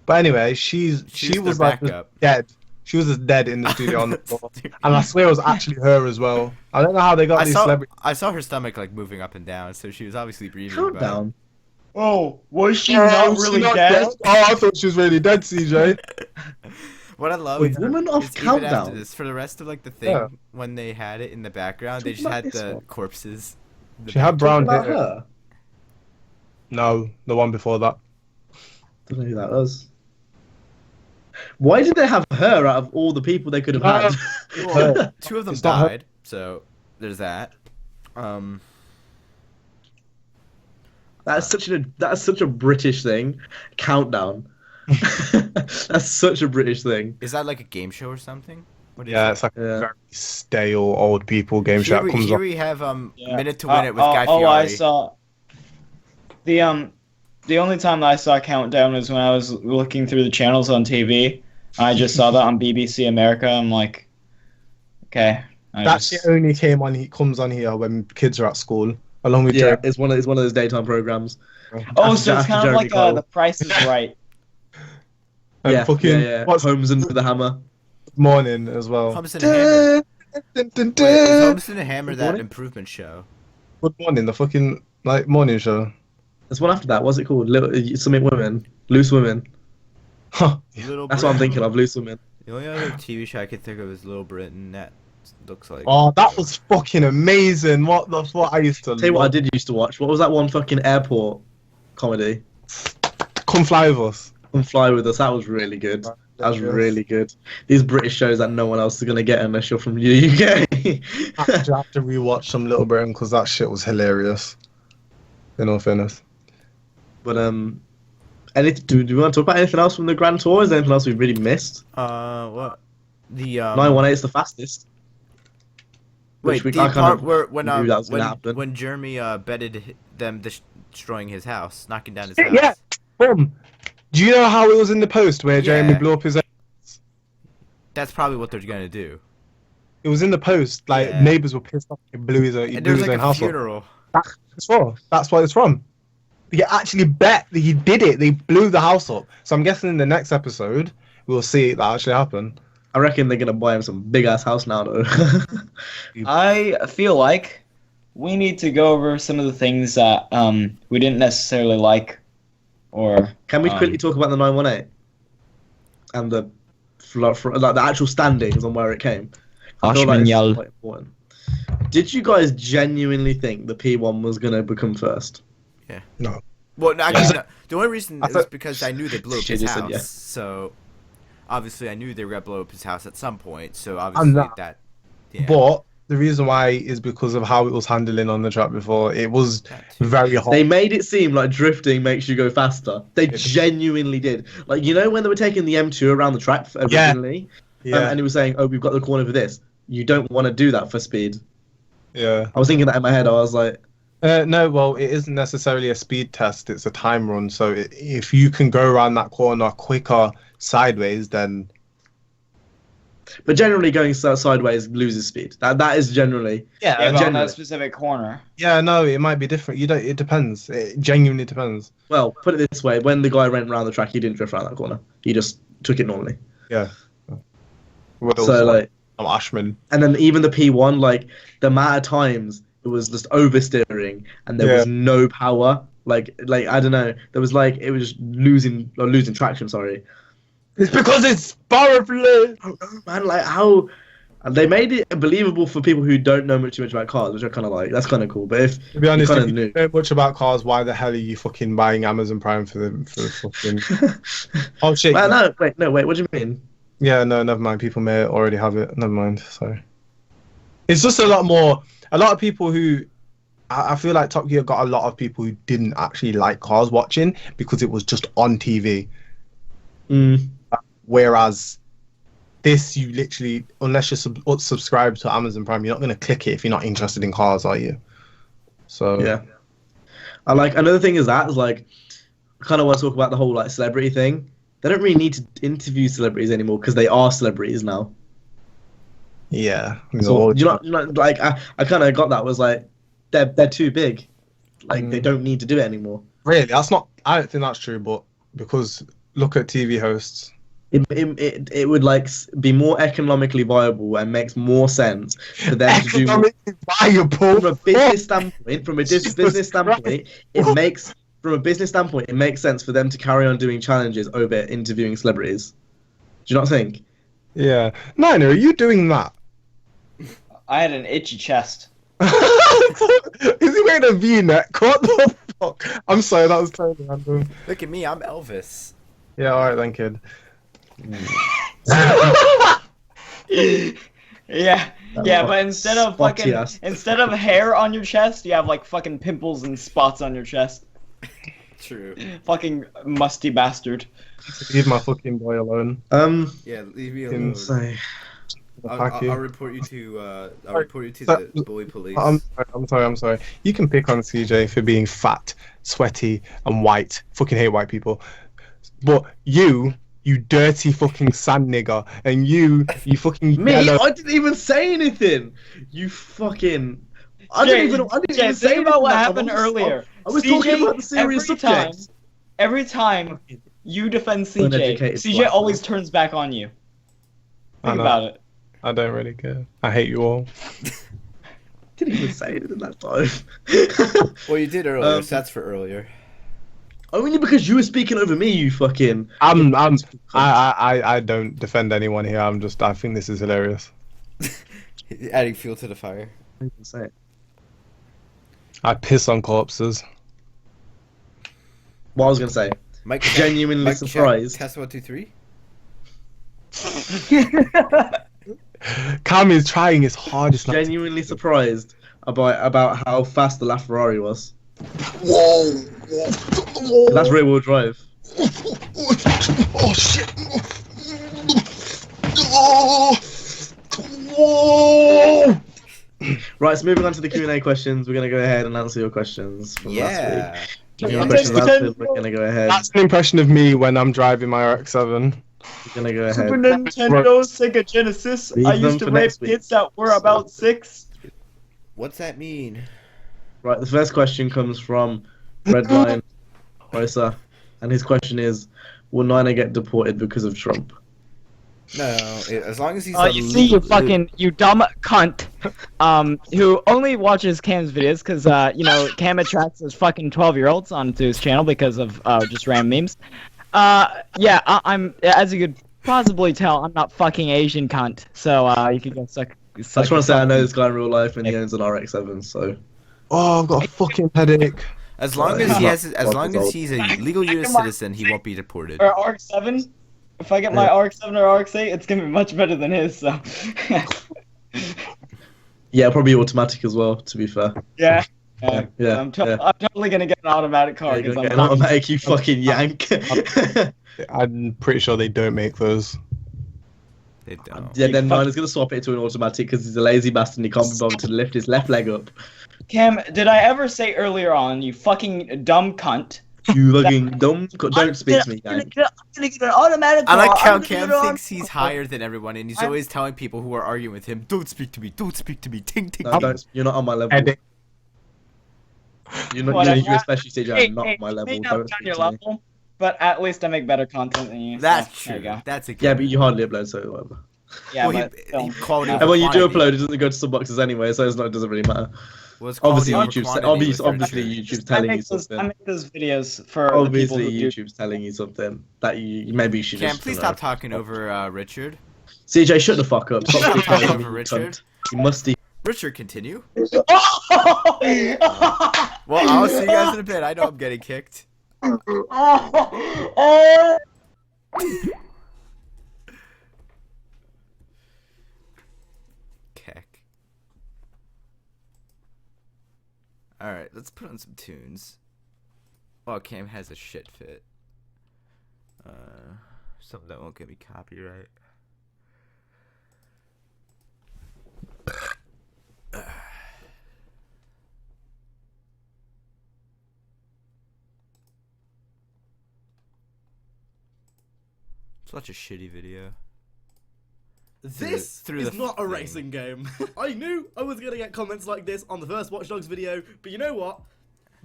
But anyway, she She's was their like backup. dead. She was just dead in the studio on the floor. And I swear it was actually her as well. I don't know how they got these celebrities. I saw her stomach like moving up and down, so she was obviously breathing. but- Countdown. Oh, was she Oh, not she's really not dead? Oh, I thought she was really dead, CJ. What I love Wait, is, Woman of is even after Countdown? this, for the rest of like the thing, Yeah. when they had it in the background, they Talk just about had this the one. corpses. in the She had brown About hair. her. No, the one before that. Don't know who that was. Why did they have her out of all the people they could have had? Well, two of them It's not her. died, so there's that. That's such a British thing. Countdown. That's such a British thing. Is that like a game show or something? What is Yeah, it? it's like Yeah. a very stale old people game show that comes Here up. we have Yeah. Minute to Win It with Guy Oh, I Fieri. saw. The only time that I saw Countdown was when I was looking through the channels on TV. I just saw that on BBC America. I'm like, okay. That shit only comes on here when kids are at school, along with Yeah, Jeremy. it's one of those daytime programs. Oh, After- so it's after kind of Jeremy like Kyle. The Price is Right. And Yeah, fucking yeah. what's Homes under the hammer. morning as well. Humps and a Hammer. Wait, is Humps and a Hammer Good that morning. improvement show? Good morning, the fucking like morning show. There's one after that. What's it called? Something women. Loose women. Huh. Little That's what I'm Britain. thinking of. Loose women. The only other TV show I could think of is Little Britain. That looks like. Oh, that was fucking amazing. What the fuck I used to Tell you what, I love. did used to watch. What was that one fucking airport comedy? Come fly with us. Come Fly With Us. That was really good. That was really good. These British shows that no one else is gonna get unless you're from the UK. I have to rewatch some Little Britain because that shit was hilarious. In all fairness. But do you want to talk about anything else from the Grand Tour? Is there anything else we've really missed? What? The 918 is the fastest. Wait, which the I kind part of where knew that was gonna happen. when Jeremy betted them destroying his house, knocking down his house. Yeah. Boom. Do you know how it was in the post where Jeremy Yeah. blew up his? That's probably what they're gonna do. It was in the post. Like Yeah. neighbors were pissed off. He blew his own. He And blew there's his like own a house up. funeral. That's what it's from. They actually bet that he did it. They blew the house up. So I'm guessing in the next episode we'll see that actually happen. I reckon they're gonna buy him some big ass house now, though. I feel like we need to go over some of the things that we didn't necessarily like, or Can we quickly talk about the 918 and the like the actual standings on where it came? I feel like it's Ashman quite important. Did you guys genuinely think the P1 was gonna become first? No. Well, no, actually, Yeah. no. The only reason I is thought- because I knew they blew up She his just said house. yes. So obviously, I knew they were gonna blow up his house at some point. So I'm obviously, not. that. Yeah. But the reason why is because of how it was handling on the track before. It was That too. very hot. They made it seem like drifting makes you go faster. They genuinely did. Like, you know when they were taking the M2 around the track originally, Yeah. and it was saying, "Oh, we've got the corner for this." You don't want to do that for speed. Yeah. I was thinking that in my head. I was like, No, well, it isn't necessarily a speed test. It's a time run. So if you can go around that corner quicker sideways, then but generally going sideways loses speed. That is generally. yeah, but on generally. that specific corner. yeah, no, it might be different. You don't. It depends. It genuinely depends. Well, put it this way: when the guy went around the track, he didn't drift around that corner. He just took it normally. Yeah. So like, I'm Ashman. and then even the P1, like the amount of times it was just oversteering and there was no power. Like I don't know. There was like it was just losing traction. Sorry. It's because it's powerful. Oh, man, like how they made it believable for people who don't know too much about cars, which I kind of like. That's kind of cool. But if To be honest, you if kind you of don't know much about cars, why the hell are you fucking buying Amazon Prime for the fucking? Oh shit! well, no, wait. What do you mean? Yeah, no, never mind. People may already have it. Never mind. Sorry. It's just a lot more. A lot of people who. I feel like Top Gear got a lot of people who didn't actually like cars watching because it was just on TV. Mm. Whereas this, you literally, unless you're subscribed to Amazon Prime, you're not going to click it if you're not interested in cars, are you? So Yeah. I like another thing is like I kind of want to talk about the whole like celebrity thing. They don't really need to interview celebrities anymore because they are celebrities now. yeah. So you know, like I kind of got that was like they're too big, like they don't need to do it anymore. Really, that's not. I don't think that's true, but because look at TV hosts. It would like be more economically viable and makes more sense for them to do Economically viable. from a business standpoint. From a business standpoint, it makes sense for them to carry on doing challenges over interviewing celebrities. Do you not think? Yeah. Niner, are you doing that? I had an itchy chest. Is he wearing a V-neck? What the fuck? I'm sorry, that was totally random. Look at me, I'm Elvis. Yeah, alright then, kid. Yeah, but instead of Spotty fucking ass. instead of hair on your chest, you have like fucking pimples and spots on your chest. True. Fucking musty bastard. Leave my fucking boy alone. Yeah, leave me alone. So, I'll report you to the bully police. I'm sorry. You can pick on CJ for being fat, sweaty, and white. Fucking hate white people. But you dirty fucking sand nigger, and you fucking me? yellow. I didn't even say anything. You fucking. I didn't even say think about anything what like that. happened earlier. I was CJ, talking about the serious every time- subjects. Every time You defend CJ. Uneducated CJ black always man. turns back on you. I Think know. about it. I don't really care. I hate you all. Didn't even say it in that time. Well, you did earlier, Um, so that's for earlier. Only because you were speaking over me, you fucking. I don't defend anyone here. I think this is hilarious. Adding fuel to the fire. I can say it. I piss on corpses. What I was gonna say. Mike, check. Genuinely Mike, check. surprised. Test 1, 2, 3. Cam is trying his hardest. Genuinely surprised about how fast the LaFerrari was. Whoa! That's rear wheel drive. Oh shit! Oh! Whoa! Right, so moving on to the Q&A questions, we're gonna go ahead and answer your questions from last Yeah. week. Your questions answered, we're gonna go ahead. That's an impression of me when I'm driving my RX-7. We're gonna go ahead. Super Nintendo, Sega Genesis. Leave I them used to for rape next week. kids that were about 6. What's that mean? Right, the first question comes from Redline Rosa, and his question is, will Niner get deported because of Trump? No, as long as he's You see, you dumb cunt, who only watches Cam's videos because, Cam attracts those fucking 12-year-olds onto his channel because of just random memes. I'm, as you could possibly tell, I'm not fucking Asian cunt, so you can go suck. I just want to say I know this guy in real life, and he owns an RX-7, so. Oh, I've got a fucking headache. As long as He's as long as he's a legal U.S. citizen, he won't be deported. Or RX-7. If I get my RX-7 or RX-8, it's gonna be much better than his. So. Yeah, probably automatic as well. To be fair. Yeah. Yeah. I'm totally gonna get an automatic car Yeah, because you're I'm gonna get an automatic, you fucking yank. I'm pretty sure they don't make those. They don't. Yeah, then Niner's gonna swap it to an automatic because he's a lazy bastard and he can't be bothered to lift his left leg up. Cam, did I ever say earlier on, you fucking dumb cunt? You fucking dumb. Don't speak to me, yank. I'm gonna get an automatic I car. like how I'm gonna Cam get an thinks he's higher than everyone, and he's always telling people who are arguing with him, "Don't speak to me, don't speak to me." Ting ting. No, don't. You're not on my level. Headache. You're not. Whatever. You especially CJ, Hey, are not on my level. may not Don't be on speak your to me. level, but at least I make better content than you. That's so, there true. you go. That's a good. Yeah, but you hardly upload, so whatever. Yeah, well, but still. quality. And when you do quantity. upload, it doesn't go to subboxes anyway, so it doesn't really matter. Well, it's Obviously, quality over YouTube's quantity with obviously Richard. YouTube's telling you I something. make those videos for Obviously, the people who YouTube's telling you something that you maybe you should Cam, just. please stop talking over Richard. CJ, shut the fuck up. Stop Stop talking talking over over me, Richard. cunt. You musty. Richard, continue. do. Well, I'll see you guys in a bit. I know I'm getting kicked. Keck. Alright, let's put on some tunes. Oh, Cam has a shit fit. Something that won't get me copyright. Such a shitty video. This through is the not a thing. racing game. I knew I was gonna get comments like this on the first Watch Dogs video, but you know what?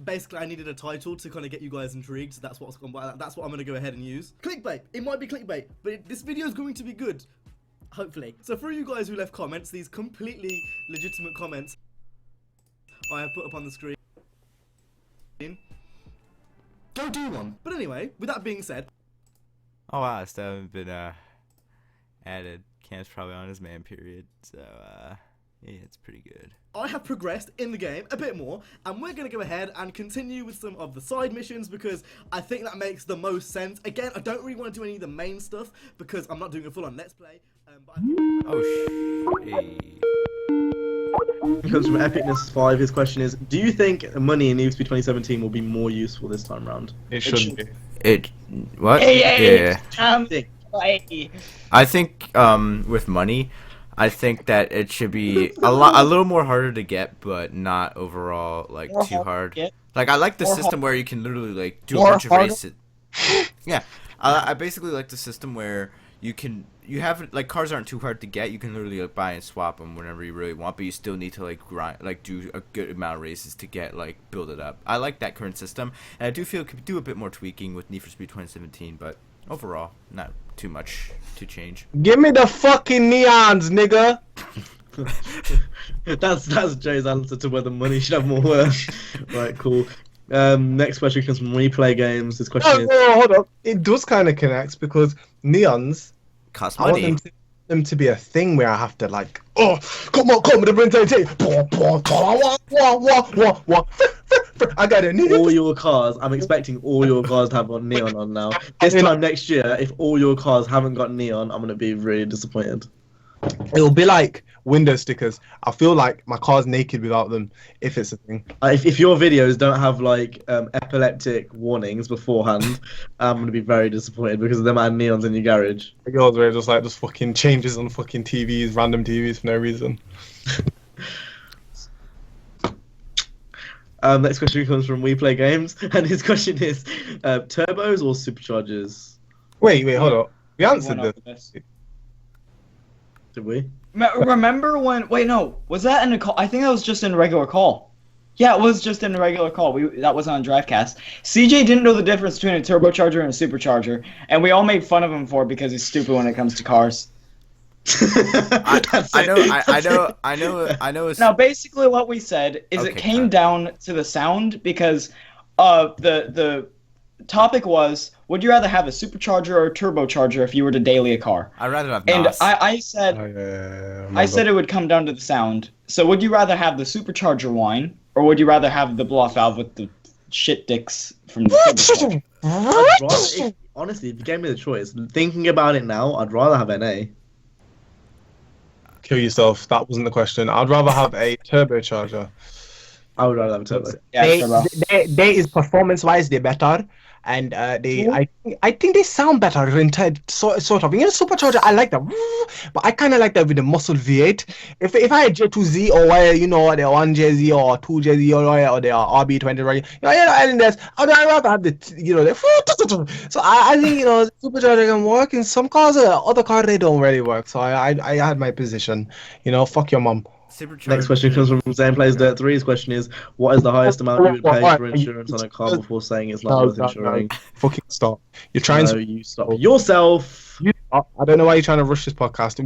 Basically, I needed a title to kind of get you guys intrigued, so that's what I'm gonna go ahead and use. Clickbait. It might be clickbait, but this video is going to be good. Hopefully. So for you guys who left comments, these completely legitimate comments I have put up on the screen. Go do one. But anyway, with that being said, Oh wow, I still haven't been added. Cam's probably on his man period, so yeah, it's pretty good. I have progressed in the game a bit more, and we're going to go ahead and continue with some of the side missions because I think that makes the most sense. Again, I don't really want to do any of the main stuff because I'm not doing a full-on Let's Play. But Oh hey. It comes from Epicness 5. His question is, do you think money in Need for Speed 2017 will be more useful this time round? It shouldn't be. What? Hey, Yeah. Hey. I think with money, I think that it should be a little more harder to get, but not overall like More too hard to hard. get. Like I like the More system where you can literally like do a More bunch of harder? races. Yeah, I basically like the system where you have like cars aren't too hard to get. You can literally like buy and swap them whenever you really want, but you still need to like grind, like do a good amount of races to get like build it up. I like that current system, and I do feel it could do a bit more tweaking with Need for Speed 2017, but overall not too much to change. Give me the fucking neons, nigga. That's Jay's answer to whether money should have more worth. Right, cool. Next question comes from Replay Games. This question is... Hold up. It does kind of connect because neons, Cost I money. want them to be a thing where I have to like, oh, come on, the I got it. all your cars. I'm expecting all your cars to have got neon on now. This time next year, if all your cars haven't got neon, I'm gonna be really disappointed. It'll be like window stickers. I feel like my car's naked without them, if it's a thing. If your videos don't have like epileptic warnings beforehand, I'm gonna be very disappointed because of them adding neons in your garage. Yours where it just fucking changes on fucking TVs, random TVs for no reason. Next question comes from We Play Games, and his question is turbos or superchargers? Wait, hold up. We answered this. Did we? Remember when? Wait, no. Was that in a call? I think that was just in a regular call. Yeah, it was just in a regular call. That was on DriveCast. CJ didn't know the difference between a turbocharger and a supercharger, and we all made fun of him for it because he's stupid when it comes to cars. I know. Now, basically, what we said is Okay, it came down to the sound because the topic was, would you rather have a supercharger or a turbocharger if you were to daily a car? I'd rather have And NOS. I said I said it would come down to the sound. So would you rather have the supercharger whine, or would you rather have the blow-off valve with the shit dicks from the turbocharger? Honestly, if you gave me the choice, thinking about it now, I'd rather have NA. Kill yourself. That wasn't the question. I'd rather have a turbocharger. I would rather have a turbo. Yeah, turbo. They is performance-wise, they're better. And I think they sound better in sort of. You know, supercharger, I like that, but I kind of like that with the muscle V8. If I had J2Z or where the 1JZ or 2JZ or the RB20, right? And there's, I'd rather have the So I think supercharger can work in some cars. Other cars they don't really work. So I had my position. Fuck your mom. Next question comes from Zane Plays Dirt 3. His question is, what is the highest amount you would pay for insurance on a car before saying it's not worth insuring? Fucking stop. You're trying to... you stop yourself. I don't know why you're trying to rush this podcast.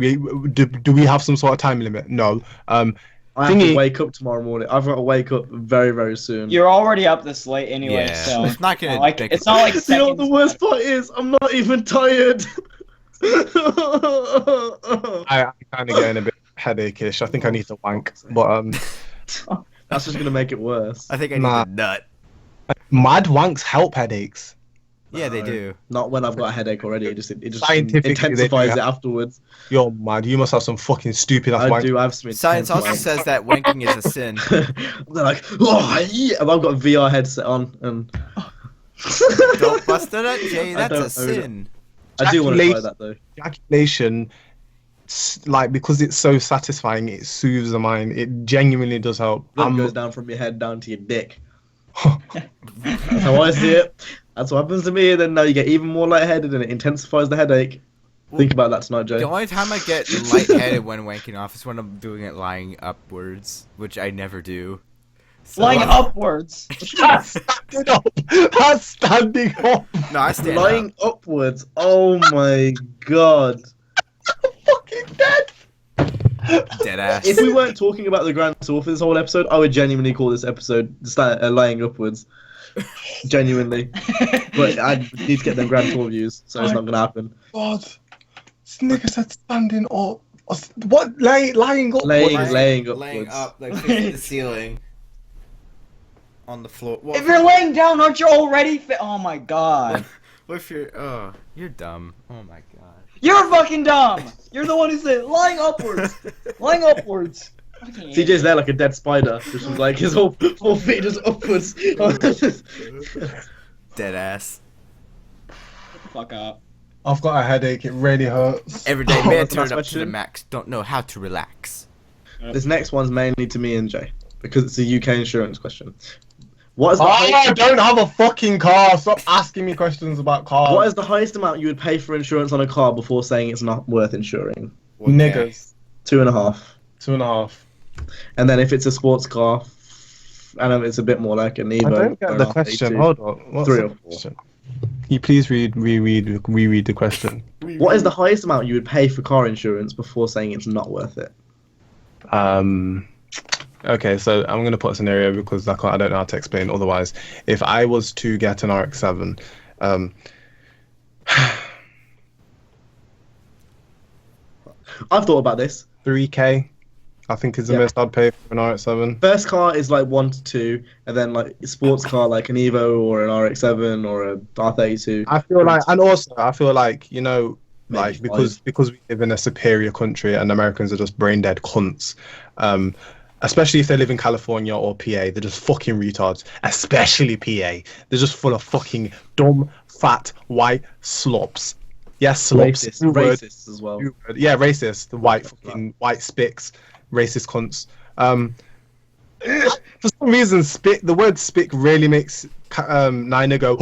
Do we have some sort of time limit? No. I have to wake up tomorrow morning. I've got to wake up very, very soon. You're already up this late anyway, Yeah. so It's not gonna like take it's not like You know what the worst part is? I'm not even tired. I'm kind of getting a bit headache-ish. I think I need to wank, but That's just gonna make it worse. I think I need a nut. mad wanks help headaches. Yeah, they do. Not when I've got a headache already. It just Scientifically, intensifies they it do. afterwards. You're mad. You must have some fucking stupid ass I wank. do have some. Science intense also says that wanking is a sin. They're like, oh yeah, and I've got a VR headset on, and Don't bust it up, Jay. I That's a don't own it. sin. I do want to try that though. Ejaculation, like, because it's so satisfying, it soothes the mind. It genuinely does help. Blood goes down from your head down to your dick. That's how I see it. That's what happens to me. And then now you get even more lightheaded, and it intensifies the headache. Think about that tonight, Jay. The only time I get lightheaded when wanking off is when I'm doing it lying upwards, which I never do. So, lying upwards. That's standing up. That's standing up. No, I stand Lying up. upwards. Oh my god. Fucking dead. Dead ass. If we weren't talking about the Grand Tour for this whole episode, I would genuinely call this episode lying upwards. Genuinely. But I need to get them Grand Tour views, so it's not going to happen. God. This nigga said standing up. What? Lying up? Laying Laying upwards. up, like facing the ceiling. On the floor. What If you're laying down, aren't you already oh my god. What if you're... Oh, you're dumb. Oh my god. You're fucking dumb! You're the one who said lying upwards! Lying upwards! Fucking CJ's there like a dead spider, just with like his whole feet just upwards. Dead ass. Shut the fuck up. I've got a headache. It really hurts. Every day, man, Last turn up to the question. max. Don't know how to relax. This next one's mainly to me and Jay, because it's a UK insurance question. What is the I don't have a fucking car. Stop asking me questions about cars. What is the highest amount you would pay for insurance on a car before saying it's not worth insuring? Niggas? 2.5. 2.5. And then if it's a sports car, and if it's a bit more like an Evo. I don't get or the an question. R82, Hold on. What's 3 the or 4. question? Can you please reread the question? What is the highest amount you would pay for car insurance before saying it's not worth it? Okay, so I'm gonna put a scenario because I don't know how to explain otherwise. If I was to get an RX-7, I've thought about this. 3K, I think is the most I'd pay for an RX-7. First car is like 1 to 2, and then like a sports car like an Evo or an RX-7 or a R32. I feel like, and also I feel like, you know, like Maybe because we live in a superior country and Americans are just brain dead cunts. Especially if they live in California or PA, they're just fucking retards. Especially PA, they're just full of fucking dumb, fat, white slobs. Yes, slobs. Racists as well. Yeah, racist. The white fucking white spicks, racist cunts. For some reason, the word "spick" really makes Nina go.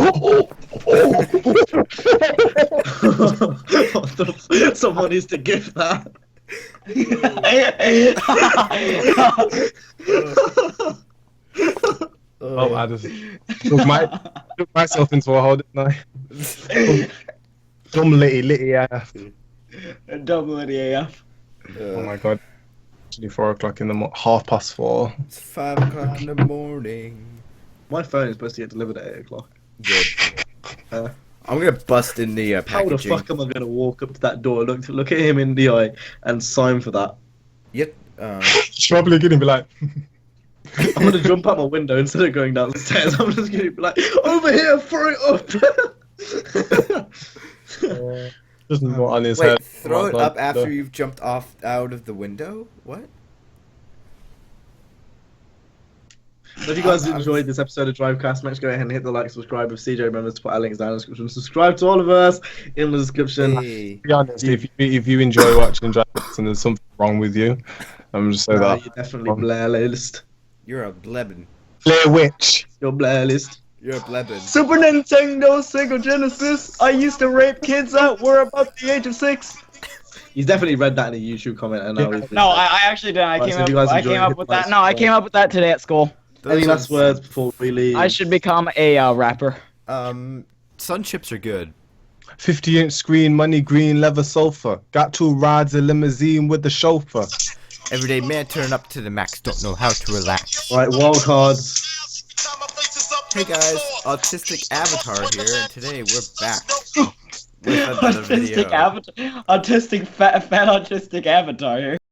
Someone needs to give that. Oh, I just took myself into a hole, didn't I? Dumb litty AF. Dumb litty AF. Oh my god. Actually 4 o'clock in the morning, 4:30. It's 5 o'clock in the morning. My phone is supposed to get delivered at 8 o'clock. Good. I'm gonna bust in the How the packaging. fuck am I gonna walk up to that door, look at him in the eye, and sign for that? Yep. Probably gonna be like, I'm gonna jump out my window instead of going downstairs. I'm just gonna be like, over here, throw it up. just not on his Wait, head. throw it Like, up after you've jumped out of the window? What? So if you guys enjoyed this episode of DriveCast, make sure to go ahead and hit the like, subscribe with CJ. Remember to put our links down in the description. Subscribe to all of us in the description. Hey. To be honest, if you enjoy watching DriveCast and there's something wrong with you, I'm just say that. You're definitely Blair list. You're a blebin. Blair Witch. You're Blair list. You're a blebin. Super Nintendo, Sega Genesis. I used to rape kids that were about the age of 6. He's definitely read that in a YouTube comment, and now he's No, I actually didn't. I Right, came so if you guys up. I enjoyed came up it, with like, that. No, I came up with that today at school. Any last words before we leave? I should become a rapper. Sun chips are good. 50-inch screen, money green, leather sofa. Got 2 rides, a limousine with the chauffeur. Everyday man turn up to the max, don't know how to relax. Right, wild cards. Hey guys, Autistic Avatar here, and today we're back with another video. Autistic avatar. Autistic fat autistic avatar here.